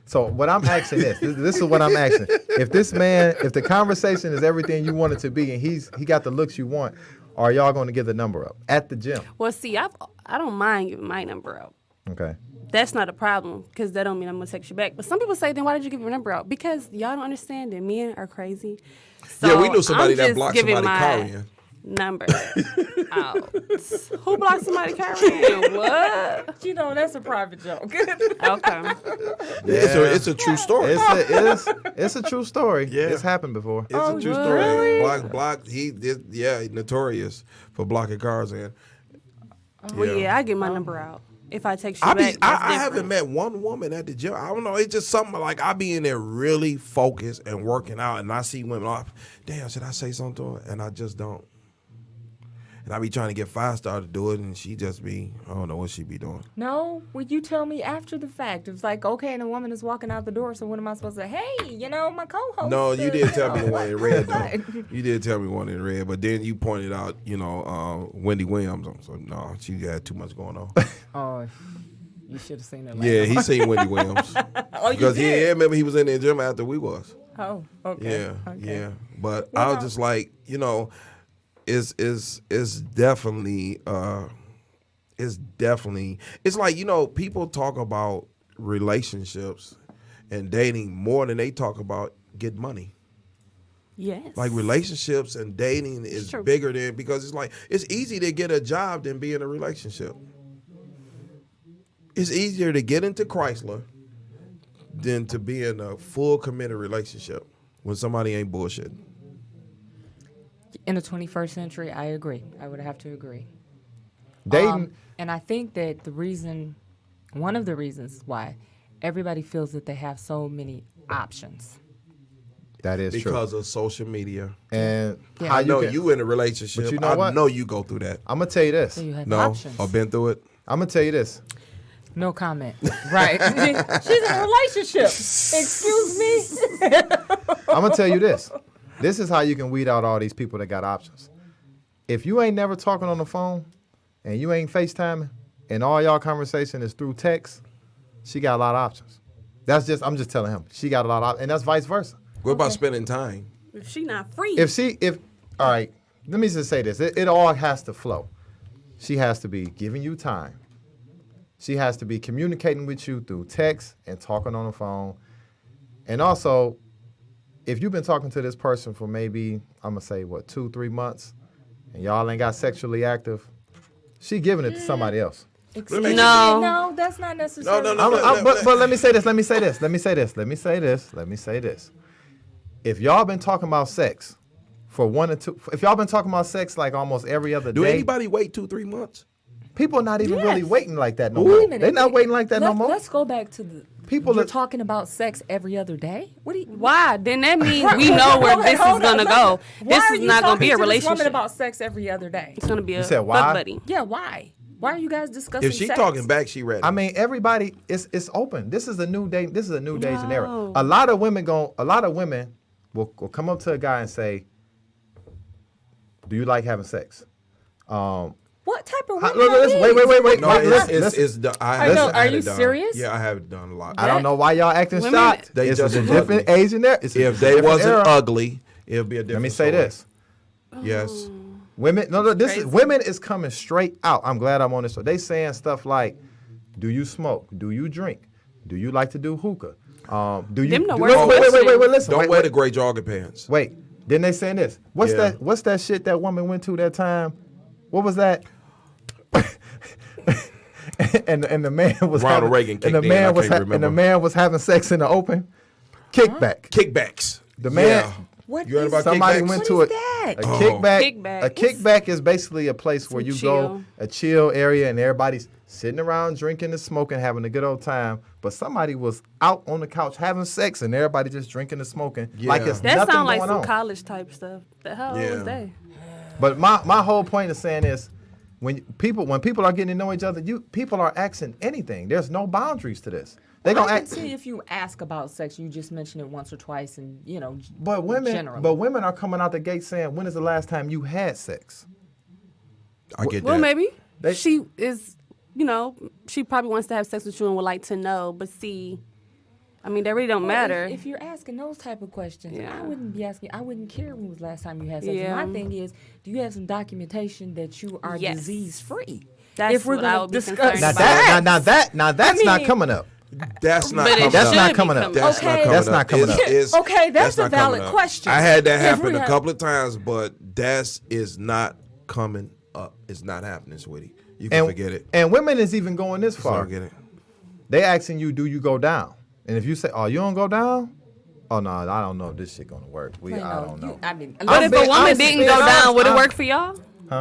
S2: So what I'm asking this is what I'm asking. If this man, if the conversation is everything you want it to be, and he got the looks you want, are y'all going to give the number up at the gym?
S4: Well, see, I don't mind giving my number out.
S2: Okay.
S4: That's not a problem because that don't mean I'm gonna text you back. But some people say, then why did you give your number out? Because y'all don't understand that men are crazy. So
S1: Yeah, we knew somebody
S4: I'm
S1: that
S4: just
S1: blocked
S4: giving
S1: somebody
S4: my
S1: carrying.
S4: number out. Who blocked somebody carrying? What?
S3: you know, that's a private joke.
S4: Okay.
S1: It's a true story.
S2: It's a true story.
S1: Yeah.
S2: It's happened before.
S1: It's a true story. Block. He's notorious for blocking cars in.
S4: Well, yeah, I get my number out. If I text you
S1: I
S4: back, that's
S1: haven't
S4: different.
S1: met one woman at the gym. I don't know. It's just something like I be in there really focused and working out, and I see women off. Damn, should I say something to her? And I just don't. And I be trying to get 5-star to do it, and she just be, I don't know what she be doing.
S3: No, would you tell me after the fact? It's like, okay, and the woman is walking out the door, so what am I supposed to say? Hey, my co-host.
S1: No, you did tell me the one in red, though.
S3: What?
S1: You did tell me one in red, but then you pointed out, Wendy Williams. So, no, she had too much going on.
S3: Oh, you should have seen her.
S1: Yeah, he seen Wendy Williams.
S3: Oh, you
S1: Because
S3: did?
S1: yeah, remember he was in the gym after we was.
S3: Oh, okay.
S1: Yeah,
S3: Okay.
S1: yeah. But I was just like, it's definitely it's like, people talk about relationships and dating more than they talk about getting money.
S4: Yes.
S1: Like relationships and dating is
S4: True.
S1: bigger than, because it's like it's easy to get a job than be in a relationship. It's easier to get into Chrysler than to be in a full committed relationship when somebody ain't bullshit.
S3: In the 21st century, I agree. I would have to agree.
S2: Dating.
S3: And I think that one of the reasons why everybody feels that they have so many options.
S2: That is true.
S1: Because of social media.
S2: And
S3: Yeah.
S1: I know
S2: can-
S1: you in a relationship.
S2: But you know
S1: I
S2: what?
S1: know you go through that.
S2: I'm gonna tell you this.
S3: So you have
S1: No,
S3: options.
S1: or been through it.
S2: I'm gonna tell you this.
S3: No comment. Right. She's in a relationship. Excuse me.
S2: I'm gonna tell you this. This is how you can weed out all these people that got options. If you ain't never talking on the phone and you ain't FaceTiming and all y'all conversation is through text, she got a lot of options. I'm just telling him. She got a lot of, and that's vice versa.
S1: What about spending time?
S4: If she not free.
S2: All right, let me just say this. It all has to flow. She has to be giving you time. She has to be communicating with you through text and talking on the phone. And also, if you've been talking to this person for maybe, I'm going to say, 2-3 months, and y'all ain't got sexually active, she giving it to somebody else.
S3: Excuse me.
S4: No.
S3: No, that's not necessarily.
S1: No.
S2: But let me say this. If y'all been talking about sex for 1 or 2, if y'all been talking about sex like almost every other
S1: Do
S2: day,
S1: anybody wait 2-3 months?
S2: people not even
S3: Yes.
S2: really waiting like that no
S3: Wait a
S2: more.
S3: minute.
S2: They're not waiting like that no more.
S3: Let's go back to the
S2: People
S3: You're
S2: that-
S3: talking about sex every other day. What do you?
S4: Why? Then that means we know where this is gonna go.
S3: Why
S4: This
S3: are
S4: is
S3: you
S4: not gonna
S3: talking
S4: be a
S3: to this
S4: relationship.
S3: woman about sex every other day.
S4: It's gonna be a
S2: said why?
S4: fuck buddy.
S3: Yeah, why? Why are you guys discussing?
S1: If she
S3: sex?
S1: talking back, she ready.
S2: I mean, everybody, it's open. This is a new day. This is a new days and era.
S4: No.
S2: A lot of women will come up to a guy and say, "Do you like having sex?"
S3: What type of
S2: Look,
S3: women? are
S2: listen,
S3: these?
S2: wait.
S1: no,
S2: Listen.
S1: it's done.
S3: I know,
S1: had
S3: are
S1: it
S3: you
S1: done.
S3: serious?
S1: Yeah, I have it done a lot.
S2: I don't know why y'all acting
S4: Women-
S2: shocked.
S1: They
S2: It's
S1: just
S2: a
S1: as
S2: different
S1: ugly.
S2: age in there. It's a
S1: If they
S2: different
S1: wasn't
S2: era.
S1: ugly, it'll be a different
S2: Let me say
S1: story.
S2: this.
S1: Yes.
S2: Women, this is
S4: Crazy.
S2: women is coming straight out. I'm glad I'm on this. So they saying stuff like, "Do you smoke? Do you drink? Do you like to do hookah? Do you?"
S4: Them the
S2: do-
S4: worst
S2: wait.
S4: questions.
S2: Listen.
S1: Don't
S2: wait,
S1: wear
S2: wait.
S1: the gray jogging pants.
S2: Wait, didn't they saying this? What's
S1: Yeah.
S2: that? What's that shit that woman went to that time? What was that? and the man was
S1: Ronald
S2: having,
S1: Reagan
S2: and
S1: kicked
S2: the
S1: in,
S2: man
S1: I
S2: was
S1: can't
S2: and the
S1: remember.
S2: man was having sex in the open. Kickback.
S1: Kickbacks.
S2: The man.
S1: Yeah.
S3: What
S1: You heard
S3: is-
S1: about
S2: Somebody
S1: kickbacks?
S2: went
S3: What
S2: to
S3: is
S2: a
S3: that?
S2: a
S1: Oh.
S2: kickback.
S4: Kickback.
S2: A kickback is basically a place where
S4: Some
S2: you
S4: chill.
S2: go, a chill area, and everybody's sitting around drinking and smoking, having a good old time. But somebody was out on the couch having sex, and everybody just drinking and smoking like
S1: Yeah.
S2: it's
S4: That
S2: nothing
S4: sounds like
S2: going
S4: some
S2: on.
S4: college type stuff. The hell
S1: Yeah.
S4: was that?
S2: But my whole point is saying is, when people are getting to know each other, people are asking anything. There's no boundaries to this. They gonna
S3: I can
S2: act.
S3: see if you ask about sex, you just mention it once or twice, and
S2: But women,
S3: generally.
S2: women are coming out the gate saying, "When is the last time you had sex?"
S1: I get
S4: Well,
S1: that.
S4: maybe
S2: They-
S4: she is. She probably wants to have sex with you and would like to know. But see, I mean, that really don't matter.
S3: If you're asking those type of questions,
S4: Yeah.
S3: I wouldn't be asking. I wouldn't care when was the last time you had sex.
S4: Yeah.
S3: My thing is, do you have some documentation that you are
S4: Yes.
S3: disease free?
S4: That's
S3: if we're
S4: what I
S3: gonna
S4: would be
S3: discuss
S4: concerned
S2: Now
S4: about.
S2: that that's not
S3: mean-
S2: coming up.
S1: That's not
S4: But it
S1: coming
S2: That's
S1: up.
S4: should
S2: not
S4: be
S2: coming up.
S4: coming
S1: That's
S3: Okay.
S1: not coming
S2: That's
S1: up.
S2: not coming up.
S3: Okay, that's a
S1: not coming
S3: valid
S1: up.
S3: question.
S1: I had that
S3: If
S1: happen
S3: we
S1: a
S3: have-
S1: couple of times, but that is not coming up. It's not happening, sweetie. You can forget it.
S2: And women is even going this far.
S1: Forget it.
S2: They asking you, "Do you go down?" And if you say, "Oh, you don't go down," oh no, I don't know if this shit gonna work. I don't know.
S3: I mean,
S4: But if a woman
S2: I'm
S4: didn't
S2: being
S4: go
S2: honest,
S4: down, would it
S2: I'm-
S4: work for y'all?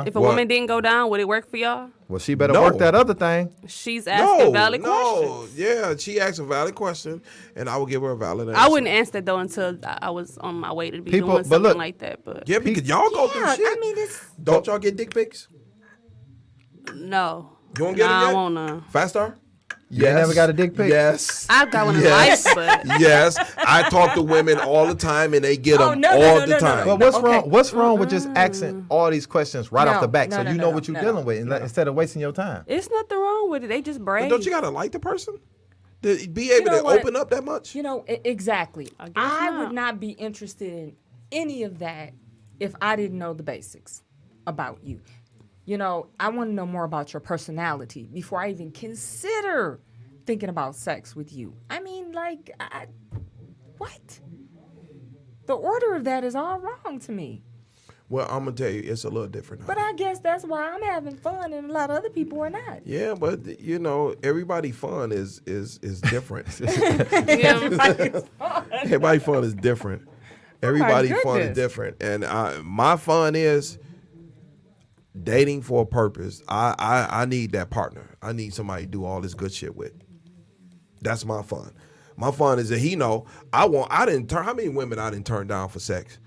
S4: If a
S1: What?
S4: woman didn't go down, would it work for y'all?
S2: Well, she better
S1: No.
S2: work that other thing.
S4: She's asking valid
S1: no,
S4: questions.
S1: yeah, she asked a valid question, and I will give her a valid answer.
S4: I wouldn't answer that though until I was on my way to be
S2: People-
S4: doing
S2: but
S4: something
S2: look-
S4: like that. But
S1: Yeah, because y'all go through
S3: yeah,
S1: shit.
S3: I mean, it's
S1: Don't y'all get dick pics?
S4: no,
S1: You won't get
S4: nah,
S1: it yet?
S4: I won't know.
S1: Fast Star?
S2: You ain't never got a dick pic?
S1: Yes.
S4: I've got one in
S1: Yes.
S4: life, but
S1: Yes, I talk to women all the time, and they get them
S3: no,
S1: all
S3: no,
S1: the
S3: no,
S1: time.
S3: no.
S2: But what's
S3: Okay.
S2: wrong? What's wrong with just asking all these questions right off
S3: No,
S2: the back,
S3: no,
S2: so
S3: no,
S2: you
S3: no,
S2: know
S3: no,
S2: what you're
S3: no,
S2: dealing
S3: no.
S2: with, instead of wasting your time?
S4: it's nothing wrong with it. They just brave.
S1: But don't you gotta like the person to be able
S3: know
S1: to
S3: what?
S1: open up that much?
S3: Exactly.
S4: I guess
S3: I
S4: not.
S3: would not be interested in any of that if I didn't know the basics about you. I want to know more about your personality before I even consider thinking about sex with you. I mean, what? The order of that is all wrong to me.
S1: Well, I'm gonna tell you, it's a little different.
S3: But I guess that's why I'm having fun and a lot of other people are not.
S1: Yeah, but everybody fun is different.
S4: Yeah.
S1: Everybody fun is different. Everybody fun is
S3: goodness.
S1: different, and my fun is dating for a purpose. I need that partner. I need somebody to do all this good shit with. That's my fun. My fun is that I didn't turn. How many women I didn't turn down for sex?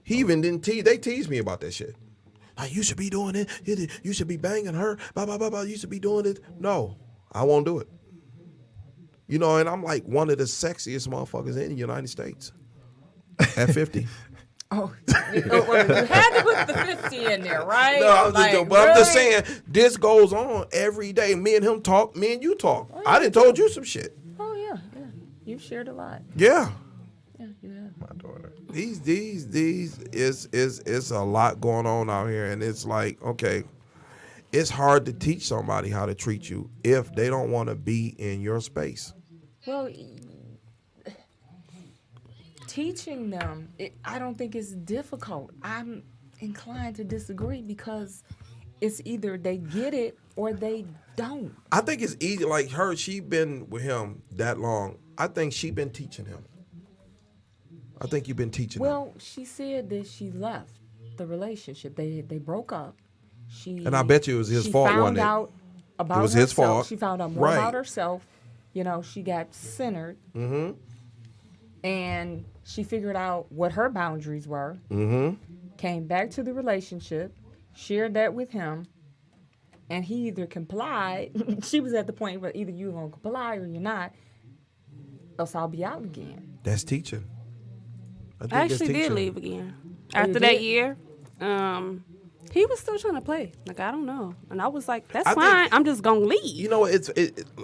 S1: He even didn't tease. They teased me about that shit. Like, you should be doing it. You should be banging her. Blah blah blah blah. You should be doing it. No, I won't do it. And I'm like one of the sexiest motherfuckers in the United States. At 50.
S3: Oh, you had to put the 50 in there, right?
S1: No, I'm just joking, but I'm just
S3: really?
S1: saying this goes on every day. Me and him talk. Me and you talk. I done told you some shit.
S3: Oh, yeah. You've shared a lot.
S1: Yeah.
S3: Yeah, you have.
S2: My daughter.
S1: These is a lot going on out here, and it's like, okay, it's hard to teach somebody how to treat you if they don't want to be in your space.
S3: Well, teaching them, I don't think it's difficult. I'm inclined to disagree because it's either they get it or they don't.
S1: I think it's easy. Like her, she been with him that long. I think she been teaching him. I think you've been teaching him.
S3: Well, she said that she left the relationship. They broke up.
S1: And I bet you it was his fault,
S3: She
S1: wasn't
S3: found
S1: it?
S3: out about
S1: It was
S3: herself.
S1: his fault.
S3: She found out more
S1: Right.
S3: about herself. She got centered. Mm-hmm. And she figured out what her boundaries were. Mm-hmm. Came back to the relationship, shared that with him, and he either complied. She was at the point where either you're going to comply or you're not, else I'll be out again.
S1: That's teaching. I think
S4: I
S1: that's
S4: actually did
S1: teaching.
S4: leave again
S3: Oh, you
S4: after that
S3: did?
S4: year. He was still trying to play. Like, I don't know, and I was like, "That's
S1: I think-
S4: fine. I'm just gonna leave."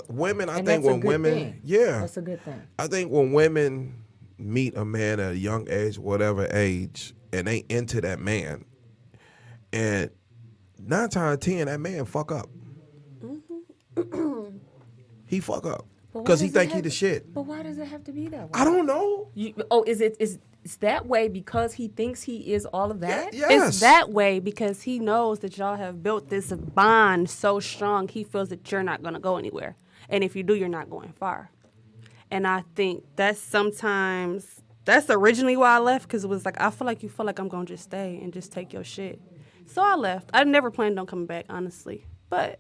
S1: Women. I
S3: And
S1: think
S3: that's a
S1: when
S3: good
S1: women,
S3: thing.
S1: yeah,
S3: That's a good thing.
S1: I think when women meet a man at a young age, whatever age, and they into that man, and 9 times out of 10, that man fuck up. He fuck up
S3: But why
S1: because he
S3: does it
S1: think he
S3: have
S1: the
S3: to-
S1: shit.
S3: But why does it have to be that way?
S1: I don't know.
S3: Is that way because he thinks he is all of that?
S1: Yes.
S4: It's that way because he knows that y'all have built this bond so strong. He feels that you're not gonna go anywhere, and if you do, you're not going far. And I think that's originally why I left, because it was like, I feel like you feel like I'm gonna just stay and just take your shit. So I left. I never planned on coming back, honestly, but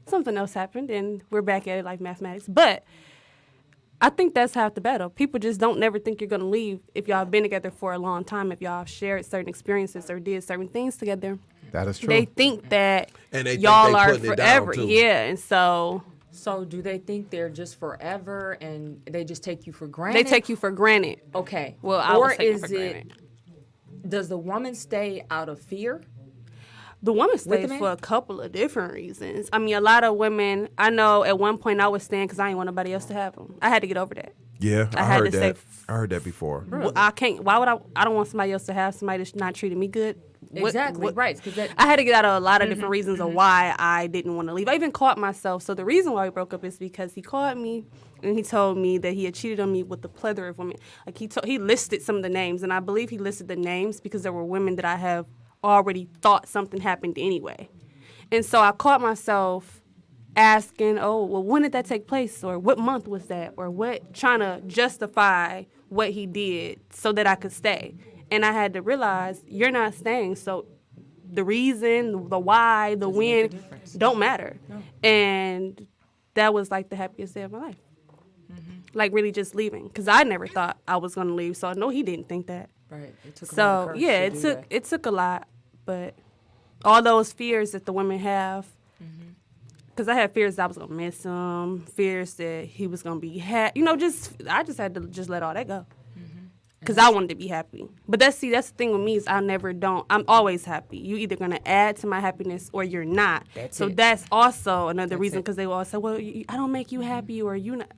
S4: something else happened, and we're back at it like mathematics. But I think that's half the battle. People just don't never think you're gonna leave if y'all have been together for a long time, if y'all have shared certain experiences or did certain things together.
S2: That is true.
S4: They think that
S1: And they think
S4: y'all
S1: they
S4: are
S1: putting it down,
S4: forever.
S1: too.
S4: Yeah, and so
S3: So do they think they're just forever and they just take you for granted?
S4: They take you for granted.
S3: Okay.
S4: Well, I
S3: or
S4: was taken
S3: is
S4: for
S3: it?
S4: granted.
S3: Does the woman stay out of fear?
S4: The woman
S3: With the
S4: stays
S3: man?
S4: for a couple of different reasons. I mean, a lot of women, I know at one point I was staying because I didn't want nobody else to have them. I had to get over that.
S1: Yeah, I
S4: had
S1: heard
S4: to
S1: that.
S4: say
S1: I heard that before.
S4: Well, I can't. Why would I don't want somebody else to have somebody that's not treating me good.
S3: Exactly, right. 'Cause that-
S4: I had to get out of a lot of different reasons of why I didn't want to leave. I even caught myself. So the reason why we broke up is because he called me and he told me that he had cheated on me with a plethora of women. Like he listed some of the names, and I believe he listed the names because there were women that I have already thought something happened anyway. And so I caught myself asking, oh, well, when did that take place? Or what month was that? Or what, trying to justify what he did so that I could stay. And I had to realize you're not staying. So the reason, the why, the when don't matter. No. And that was like the happiest day of my life. Like really just leaving. Because I never thought I was going to leave. So I know he didn't think that.
S3: Right. It took a lot
S4: So
S3: of courage
S4: yeah,
S3: to do
S4: it took a lot. But all those fears that the women have, because I had fears that I was gonna miss him, fears that he was gonna be I just had to just let all that go, because I wanted to be happy. But that's the thing with me is I'm always happy. You either gonna add to my happiness or you're not.
S3: That's
S4: so
S3: it.
S4: that's also another reason,
S3: it.
S4: because they will always say, well, I don't make you happy, or you not.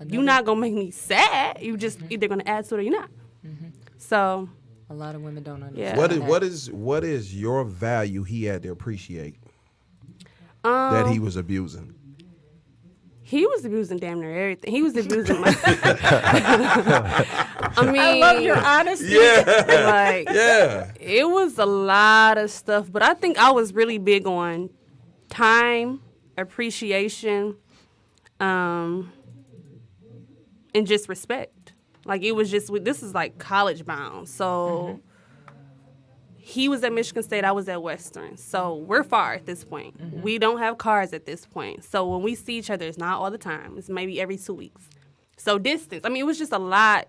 S4: You're not gonna make me sad. You just either gonna add to it or you're not. So
S3: A lot of women don't understand.
S4: Yeah.
S1: What is your value he had to appreciate that he was abusing?
S4: he was abusing damn near everything. He was abusing my. I mean,
S3: I love your honesty.
S4: like
S1: Yeah.
S4: it was a lot of stuff, but I think I was really big on time, appreciation, and just respect. Like it was just, this is like college bound. So he was at Michigan State, I was at Western. So we're far at this point. We don't have cars at this point. So when we see each other, it's not all the time. It's maybe every 2 weeks. So distance. I mean, it was just a lot.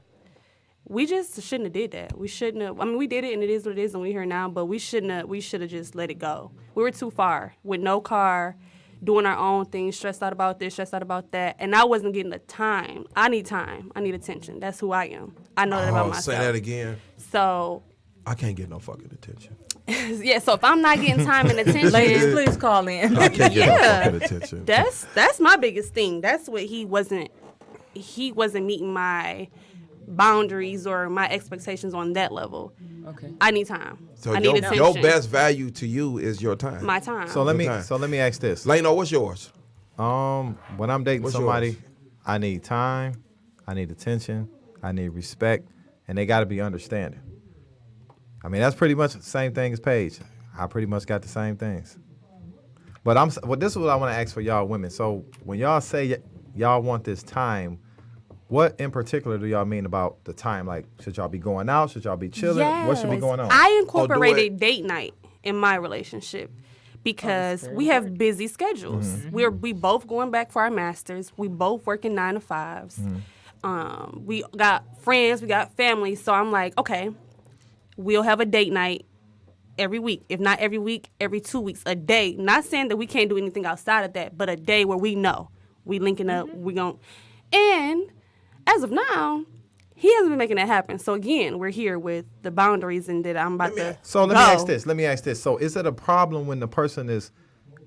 S4: We just shouldn't have did that. We shouldn't have. I mean, we did it, and it is what it is, and we're here now. But we shouldn't have. We should have just let it go. We were too far with no car, doing our own thing, stressed out about this, stressed out about that, and I wasn't getting the time. I need time. I need attention. That's who I am. I know that about myself.
S1: Say that again.
S4: So
S1: I can't get no fucking attention.
S4: yeah. So if I'm not getting time and attention,
S3: Ladies, please call in.
S1: I can't get
S4: Yeah.
S1: no fucking attention.
S4: that's my biggest thing. That's what he wasn't meeting my boundaries or my expectations on that level.
S3: Okay.
S4: I need time.
S1: So
S4: I need
S1: your
S4: attention.
S1: best value to you is your time.
S4: My time.
S2: So let me
S1: Okay.
S2: ask this.
S1: Leno, what's yours?
S2: When I'm dating
S1: What's
S2: somebody,
S1: yours?
S2: I need time, I need attention, I need respect, and they got to be understanding. I mean, that's pretty much the same thing as Paige. I pretty much got the same things. But this is what I want to ask for y'all women. So when y'all say y'all want this time, what in particular do y'all mean about the time? Like, should y'all be going out? Should y'all be chilling? What should be
S4: Yes.
S2: going on?
S4: I
S1: it.
S4: incorporated date night in my relationship because we have busy schedules.
S2: Mm-hmm.
S4: We both going back for our masters. We both working 9 to 5s. We got friends. We got family. So I'm like, okay, we'll have a date night every week. If not every week, every 2 weeks, a day. Not saying that we can't do anything outside of that, but a day where we know we linking up. We gon' and as of now, he hasn't been making that happen. So again, we're here with the boundaries and that I'm about to.
S2: So let
S4: go.
S2: me ask this. So is it a problem when the person is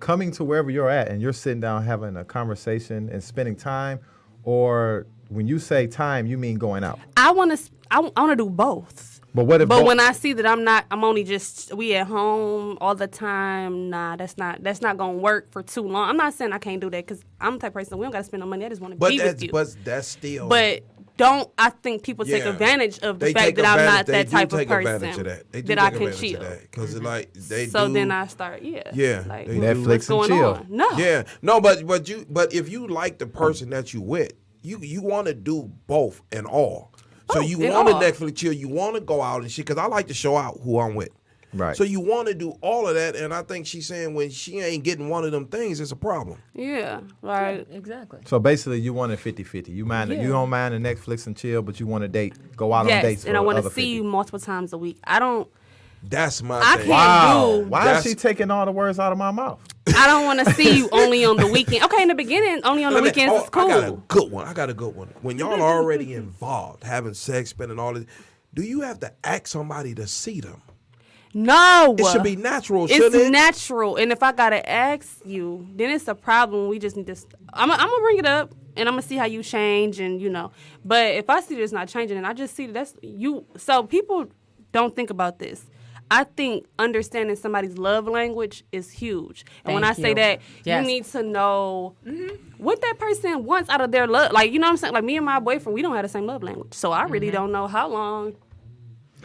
S2: coming to wherever you're at and you're sitting down having a conversation and spending time, or when you say time, you mean going out?
S4: I want to do both.
S2: But what if?
S4: When I see that I'm only just we at home all the time. Nah, that's not gonna work for too long. I'm not saying I can't do that because I'm the type of person we don't gotta spend no money. I just want to be with you.
S1: But that's still.
S4: But I think people take
S1: Yeah.
S4: advantage of the
S1: They
S4: fact
S1: take
S4: that I'm not
S1: advantage-
S4: that
S1: they
S4: type
S1: do
S4: of
S1: take
S4: person
S1: advantage of that. They do
S4: that I
S1: take
S4: can
S1: advantage
S4: chill.
S1: of that, 'cause like they
S4: So
S1: do.
S4: then I start,
S1: Yeah,
S4: like
S1: they do.
S2: Netflix
S4: what's
S2: and
S4: going
S2: chill.
S4: on? No,
S1: Yeah, no, but if you like the person that you with, you want to do both and all. So
S4: Both
S1: you
S4: and
S1: want to
S4: all.
S1: Netflix chill, you want to go out and shit, because I like to show out who I'm with.
S2: Right.
S1: So you want to do all of that, and I think she's saying when she ain't one of them things, it's a problem.
S4: yeah, right.
S3: Exactly.
S2: So basically, you want a 50-50. You don't mind the Netflix and chill, but you want to go out on dates.
S4: Yes, and I
S2: want
S4: want to see you multiple times a week. I don't.
S1: That's my
S4: I
S1: thing.
S4: can't
S2: Wow.
S4: do.
S2: Why is she taking all the words out of my mouth?
S4: I don't want to see you only on the weekend. Okay, in the beginning, only on the weekends is cool.
S1: I got a good one. When y'all are already involved, having sex, spending all this, do you have to ask somebody to see them?
S4: No.
S1: It should be natural, shouldn't
S4: It's
S1: it?
S4: natural. And if I got to ask you, then it's a problem. We just need to, I'm going to bring it up and I'm going to see how you change and, But if I see that it's not changing and I just see that that's you. So people don't think about this. I think understanding somebody's love language is huge. And when I say that, you need to know what that person wants out of their love. Like, you know what I'm saying? Like, me and my boyfriend, we don't have the same love language. So I really don't know how long.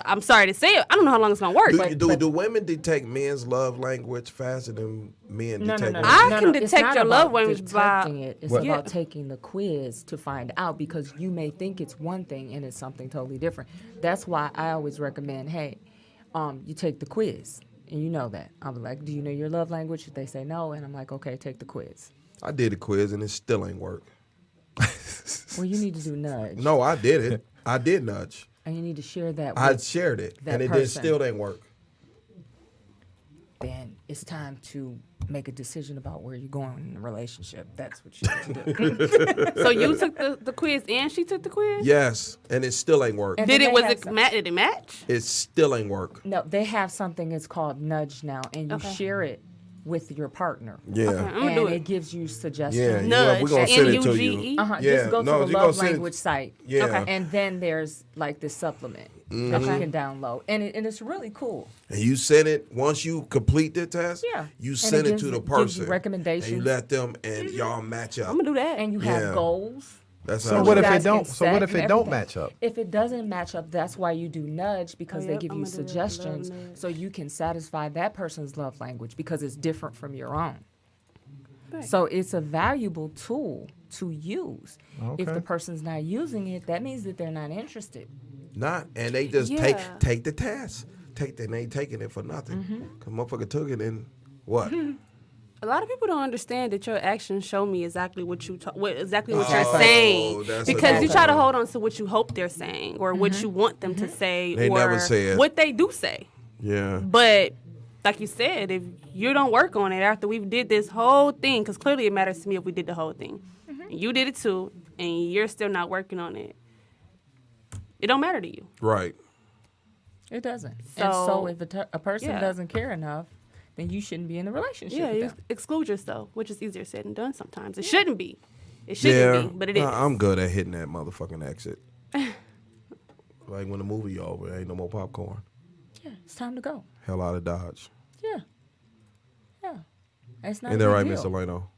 S4: I'm sorry to say it. I don't know how long it's going to work.
S1: Do women detect men's love language faster than men detect women's?
S4: I can detect your love language by...
S3: It's about taking the quiz to find out, because you may think it's one thing and it's something totally different. That's why I always recommend, hey, you take the quiz, and you know that. I'm like, do you know your love language? They say no, and I'm like, okay, take the quiz.
S1: I did the quiz, and it still ain't work.
S3: Well, you need to do nudge.
S1: No, I did it. I did nudge.
S3: And you need to share that with
S1: I shared it,
S3: that
S1: and it
S3: person.
S1: still didn't work.
S3: Then it's time to make a decision about where you're going in the relationship. That's what you need to do.
S4: So you took the quiz and she took the quiz?
S1: Yes, and it still ain't work.
S3: And
S4: Did
S3: then
S4: it
S3: they have
S4: match?
S1: It still ain't work.
S3: No, they have something it's called nudge now, and you share it with your partner.
S1: Yeah.
S4: Okay, I'm gonna
S3: And
S4: do
S3: it
S4: it.
S3: gives you
S1: Yeah,
S3: suggestions.
S4: Nudge,
S1: we're gonna send it to
S4: N-U-G-E?
S1: you.
S3: Yeah,
S1: Yeah,
S3: just go
S1: no,
S3: to the
S1: you gonna
S3: love
S1: send it-
S3: language site.
S1: Yeah.
S4: Okay.
S3: And then there's like this supplement that you can download. And it's really cool.
S1: And you send it, once you complete the test,
S3: Yeah.
S1: you
S3: And
S1: send
S3: it
S1: it to the
S3: gives you
S1: person.
S3: recommendations.
S1: And you let them, and y'all match up.
S4: I'm going to do that.
S3: And you
S1: Yeah.
S3: have goals.
S1: That's
S2: So
S1: how
S2: what
S1: it
S2: if
S1: works.
S2: it don't? So what if it don't match up?
S3: If it doesn't match up, that's why you do nudge, because
S4: Oh,
S3: they
S4: yep,
S3: give
S4: I'm
S3: you
S4: gonna do that.
S3: suggestions
S4: Love nudge.
S3: so you can satisfy that person's love language, because it's different from your own. So it's a valuable tool to use. If
S2: Okay.
S3: the person's not using it, that means that they're not interested.
S1: Not, and they just
S4: Yeah.
S1: take the test. They ain't taking it for nothing. Cause motherfucker took it and what?
S4: A lot of people don't understand that your actions show me exactly what you're
S1: Oh,
S4: saying,
S1: that's
S4: because you
S1: another
S4: try to
S1: one.
S4: hold on to what you hope they're saying or what you want them to say
S1: They
S4: or
S1: never say it.
S4: what they do say.
S1: Yeah.
S4: But like you said, if you don't work on it after we did this whole thing, because clearly it matters to me if we did the whole thing, you did it too, and you're still not working on it, it don't matter to you.
S1: Right.
S3: It doesn't.
S4: So-
S3: and so if a person
S4: Yeah.
S3: doesn't care enough, then you shouldn't be in the relationship
S4: Yeah,
S3: with
S4: you
S3: them.
S4: exclude yourself, which is easier said than done sometimes. It shouldn't be. It shouldn't be, but it is.
S1: I'm good at hitting that motherfucking exit. Like when the movie over, ain't no more popcorn.
S3: Yeah, it's time to go.
S1: Hell out of Dodge.
S3: Yeah. Yeah. It's not
S1: Ain't
S3: a
S1: that
S3: big
S1: right,
S3: deal.
S1: Mr. Leno?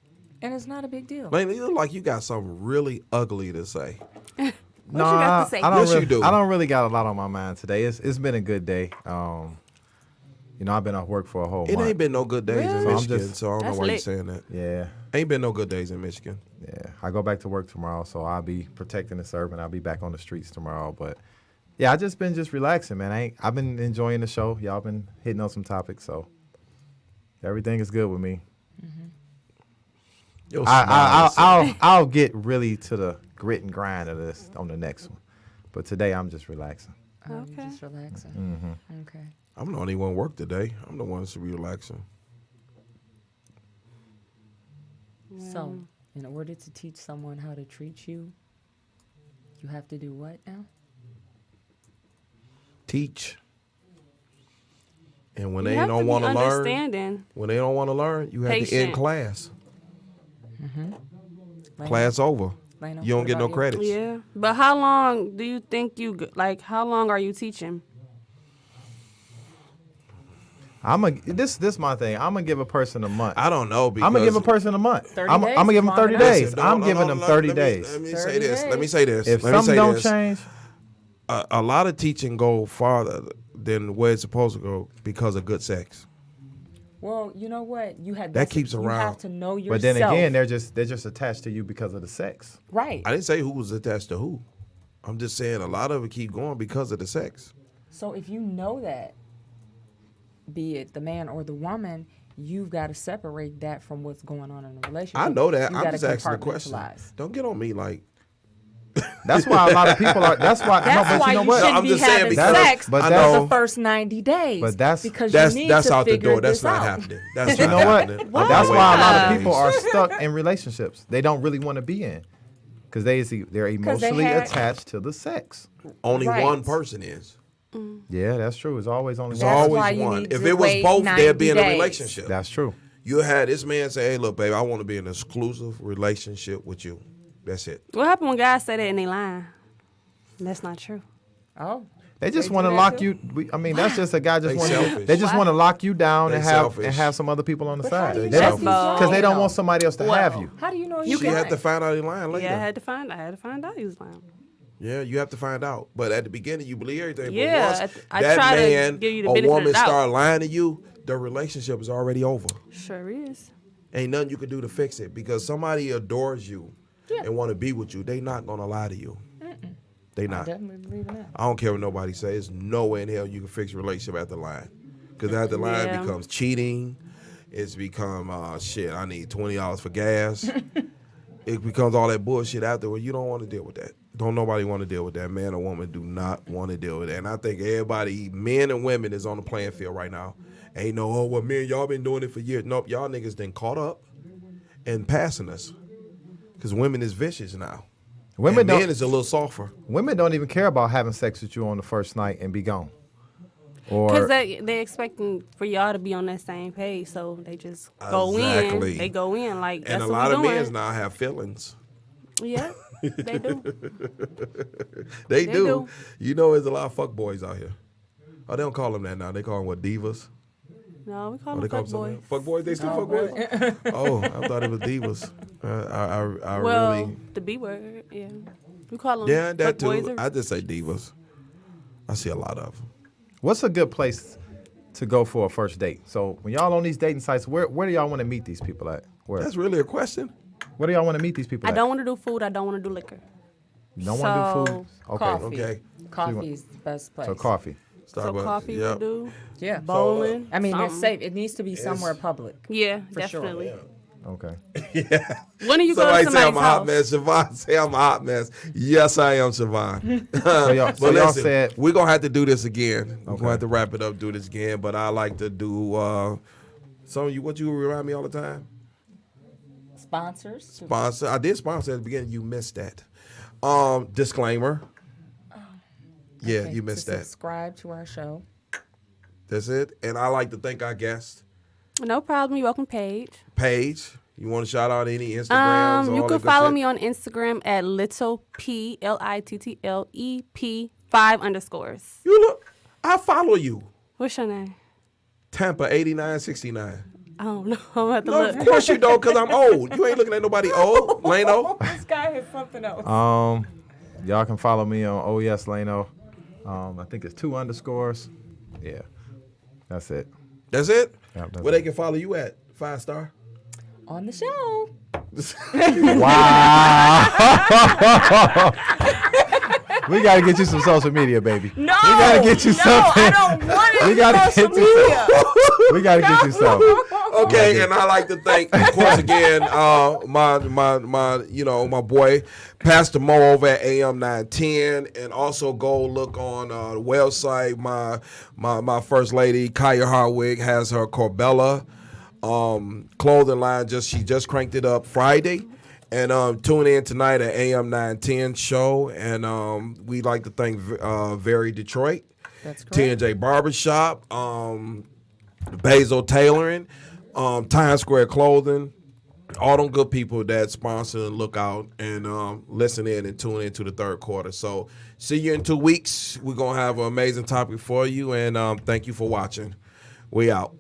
S3: And it's not a big deal.
S1: Leno, you look like you got something really ugly to say.
S4: What you got to say?
S2: I don't
S1: Yes, you
S2: really,
S1: do.
S2: I don't really got a lot on my mind today. It's been a good day. I've been off work for a whole
S1: It
S2: month.
S1: ain't been no good days in
S2: So I'm
S1: Michigan,
S2: just-
S1: so I don't know
S4: That's
S1: why you're
S4: lit.
S1: saying that.
S2: Yeah,
S1: Ain't been no good days in Michigan.
S2: yeah. I go back to work tomorrow, so I'll be protecting and serving. I'll be back on the streets tomorrow. But yeah, I just been relaxing, man. I've been enjoying the show. Y'all been hitting on some topics, so everything is good with me.
S1: Your smile is-
S2: I'll get really to the grit and grind of this on the next one. But today I'm just relaxing.
S3: You're
S4: Okay.
S3: just relaxing. Okay.
S1: I'm the only one work today. I'm the one that's be relaxing.
S3: So, in order to teach someone how to treat you, you have to do what now?
S1: Teach. And when
S4: You
S1: they
S4: have
S1: don't
S4: to be
S1: want to learn,
S4: understanding.
S1: when they don't want to learn, you have to end
S4: Patient.
S1: class.
S3: Lena?
S1: Class over.
S3: Lena,
S1: You don't
S3: what
S1: get no
S3: about you?
S1: credits.
S4: Yeah, but how long do you think how long are you teaching?
S2: This my thing. I'm gonna give a person a month.
S1: I don't know because
S2: I'm gonna give a person a month.
S3: 30
S2: I'm
S3: days
S2: gonna give
S3: is
S2: them 30
S3: long enough.
S2: days.
S1: Listen,
S2: I'm giving them 30 days.
S1: Let me
S3: 30
S1: say this. Let me
S3: days.
S1: say this.
S2: If
S1: Let me
S2: something
S1: say
S2: don't
S1: this.
S2: change,
S1: A lot of teaching go farther than where it's supposed to go because of good sex.
S3: Well, you know what?
S1: That keeps
S3: You
S1: around.
S3: have to know yourself.
S2: but then again, they're just attached to you because of the sex.
S3: right.
S1: I didn't say who was attached to who. I'm just saying a lot of it keep going because of the sex.
S3: So if you know that, be it the man or the woman, you've got to separate that from what's going on in the relationship.
S1: I know that.
S3: You
S1: I'm
S3: gotta
S1: just asking the question.
S3: compartmentalize.
S1: Don't get on me like
S2: That's why a lot of people are. That's why.
S3: That's
S2: no, but
S3: why
S2: you know
S3: you
S2: what?
S3: shouldn't
S1: I'm
S3: be
S1: just saying
S3: having
S1: because-
S3: sex
S2: But
S3: for
S2: that's-
S3: the first 90 days.
S2: But that's-
S3: because
S1: That's
S3: you need
S1: that's
S3: to
S1: out the
S3: figure
S1: door. That's
S3: this
S1: not
S3: out.
S1: happening. That's
S2: You
S1: not
S2: know what?
S1: happening.
S2: But that's why a lot of
S1: Why?
S2: people are stuck in relationships. They don't really want to be in because they're emotionally
S3: had-
S2: attached to the sex.
S1: Only
S3: Right.
S1: one person is.
S2: Yeah, that's true. It's always only
S1: It's
S2: one.
S3: That's
S1: always
S3: why you
S1: one.
S3: need
S1: If
S3: to
S1: it was
S3: wait
S1: both,
S3: 90
S1: they'd be in a
S3: days.
S1: relationship.
S2: That's true.
S1: You had this man say, "Hey, look, baby, I want to be in an exclusive relationship with you." That's it.
S4: What happened when guys say that and they lying? That's not true.
S3: Oh.
S2: They just
S3: They
S2: want to
S3: do that
S2: lock
S3: too?
S2: you. I mean, that's just a guy just
S1: They
S2: want.
S1: selfish.
S2: They just want to lock you down
S1: They
S2: and
S1: selfish.
S2: have some other people on the
S3: But how
S2: side.
S3: do you
S2: They
S3: know
S2: don't
S3: he's lying,
S2: because they don't
S3: though?
S2: want somebody else to have you.
S3: How do you know
S1: You
S3: you
S1: had to find out he lying later.
S4: Yeah, I had to find out he was lying.
S1: Yeah, you have to find out. But at the beginning, you believe everything.
S4: Yeah,
S1: but once
S4: I
S1: that
S4: try to
S1: man
S4: give you the
S1: or
S4: benefit of
S1: woman
S4: the doubt.
S1: start lying to you, the relationship is already over.
S4: Sure is.
S1: Ain't nothing you can do to fix it because somebody adores you and want to be with you. They not gonna lie to you. They
S3: I
S1: not.
S3: definitely believe in that.
S1: I don't care what nobody says. There's no way in hell you can fix a relationship after lying. Because after lying
S4: Yeah.
S1: becomes cheating. It's become, shit, I need $20 for gas. It becomes all that bullshit afterward. You don't want to deal with that. Don't nobody want to deal with that. Man or woman do not want to deal with that. And I think everybody, men and women, is on the playing field right now. Ain't no, oh, well, man, y'all been doing it for years. Nope, y'all niggas done caught up and passing us. Because women is vicious now.
S2: Women
S1: And men
S2: don't.
S1: is a little softer.
S2: Women don't even care about having sex with you on the first night and be gone.
S4: Because
S2: Or
S4: they expecting for y'all to be on that same page, so they just go
S1: Exactly.
S4: in. They go in like that's
S1: And a
S4: what
S1: lot
S4: we
S1: of
S4: doing.
S1: men now have feelings.
S4: Yeah, they do.
S1: They
S4: They
S1: do.
S4: do.
S1: You know, there's a lot of fuck boys out here. Oh, they don't call them that now. They call them what, divas?
S4: No, we call
S1: Oh, they
S4: them
S1: call
S4: fuck
S1: them
S4: boys.
S1: something? Fuck boys? They still fuck boys? Oh, I thought it was divas. I
S4: Well,
S1: really.
S4: the B word, yeah. We call them
S1: Yeah, that
S4: fuck boys.
S1: too. I just say divas. I see a lot of them.
S2: what's a good place to go for a first date? So when y'all on these dating sites, where do y'all want to meet these people at? Where?
S1: That's really a question.
S2: Where do y'all want to meet these people
S4: I
S2: at?
S4: don't want to do food. I don't want to do liquor.
S2: You don't want to do
S4: So,
S2: food? Okay.
S3: Coffee.
S1: Okay.
S3: Coffee is the best place.
S2: So coffee.
S4: So
S1: Starbucks.
S4: coffee
S1: Yep.
S4: we do.
S3: Yeah.
S4: Bowling.
S3: I mean, it's
S4: something.
S3: safe. It needs to be somewhere public.
S4: Yeah,
S3: For sure.
S4: definitely.
S2: Okay.
S4: When are you going
S1: Somebody
S4: to
S1: say I'm
S4: somebody's
S1: a hot
S4: house?
S1: mess. Siobhan say I'm a hot mess. Yes, I am, Siobhan.
S2: So y'all,
S1: But
S2: y'all
S1: listen,
S2: said
S1: we're going to have to do this again. We're
S2: Okay.
S1: going to have to wrap it up, do this again. But I like to do some of you, what you remind me all the time?
S3: Sponsors.
S1: Sponsor. I did sponsor at the beginning. You missed that. Disclaimer. Yeah,
S3: Okay,
S1: you missed
S3: to
S1: that.
S3: Subscribe to our show.
S1: That's it. And I like to thank our guest,
S4: No problem. You're welcome, Paige.
S1: Paige. You want to shout out any Instagrams?
S4: You can follow me on Instagram at little p LITTLEP 5_.
S1: You look. I follow you.
S4: What's your name?
S1: Tampa 8969.
S4: I don't know. I'm about to
S1: No,
S4: look.
S1: of course you don't, because I'm old. You ain't looking at nobody old, Lano.
S3: This guy has something else.
S2: y'all can follow me on Oh Yes Lano. I think it's 2_. Yeah. That's it.
S1: That's it?
S2: Yep, that's
S1: Where they
S2: it.
S1: can follow you at? 5 star?
S3: On the show.
S2: Wow. We gotta get you some social media, baby.
S3: No.
S2: We gotta get you something.
S3: I don't want it.
S2: We gotta
S3: social
S2: get you
S3: media.
S2: We gotta get you something.
S1: Okay, and I like to thank, of course, again, my boy, Pastor Mo over at AM 910, and also go look on the website. My first lady, Kaya Harwig, has her Corbella clothing line. She just cranked it up Friday. And tune in tonight at AM 910 show. And we like to thank Very Detroit,
S3: That's correct.
S1: TNJ Barbershop, Basil Tailoring, Times Square Clothing, all them good people that sponsor and look out and listen in and tune into the third quarter. So see you in 2 weeks. We're going to have an amazing topic for you. And thank you for watching. We out.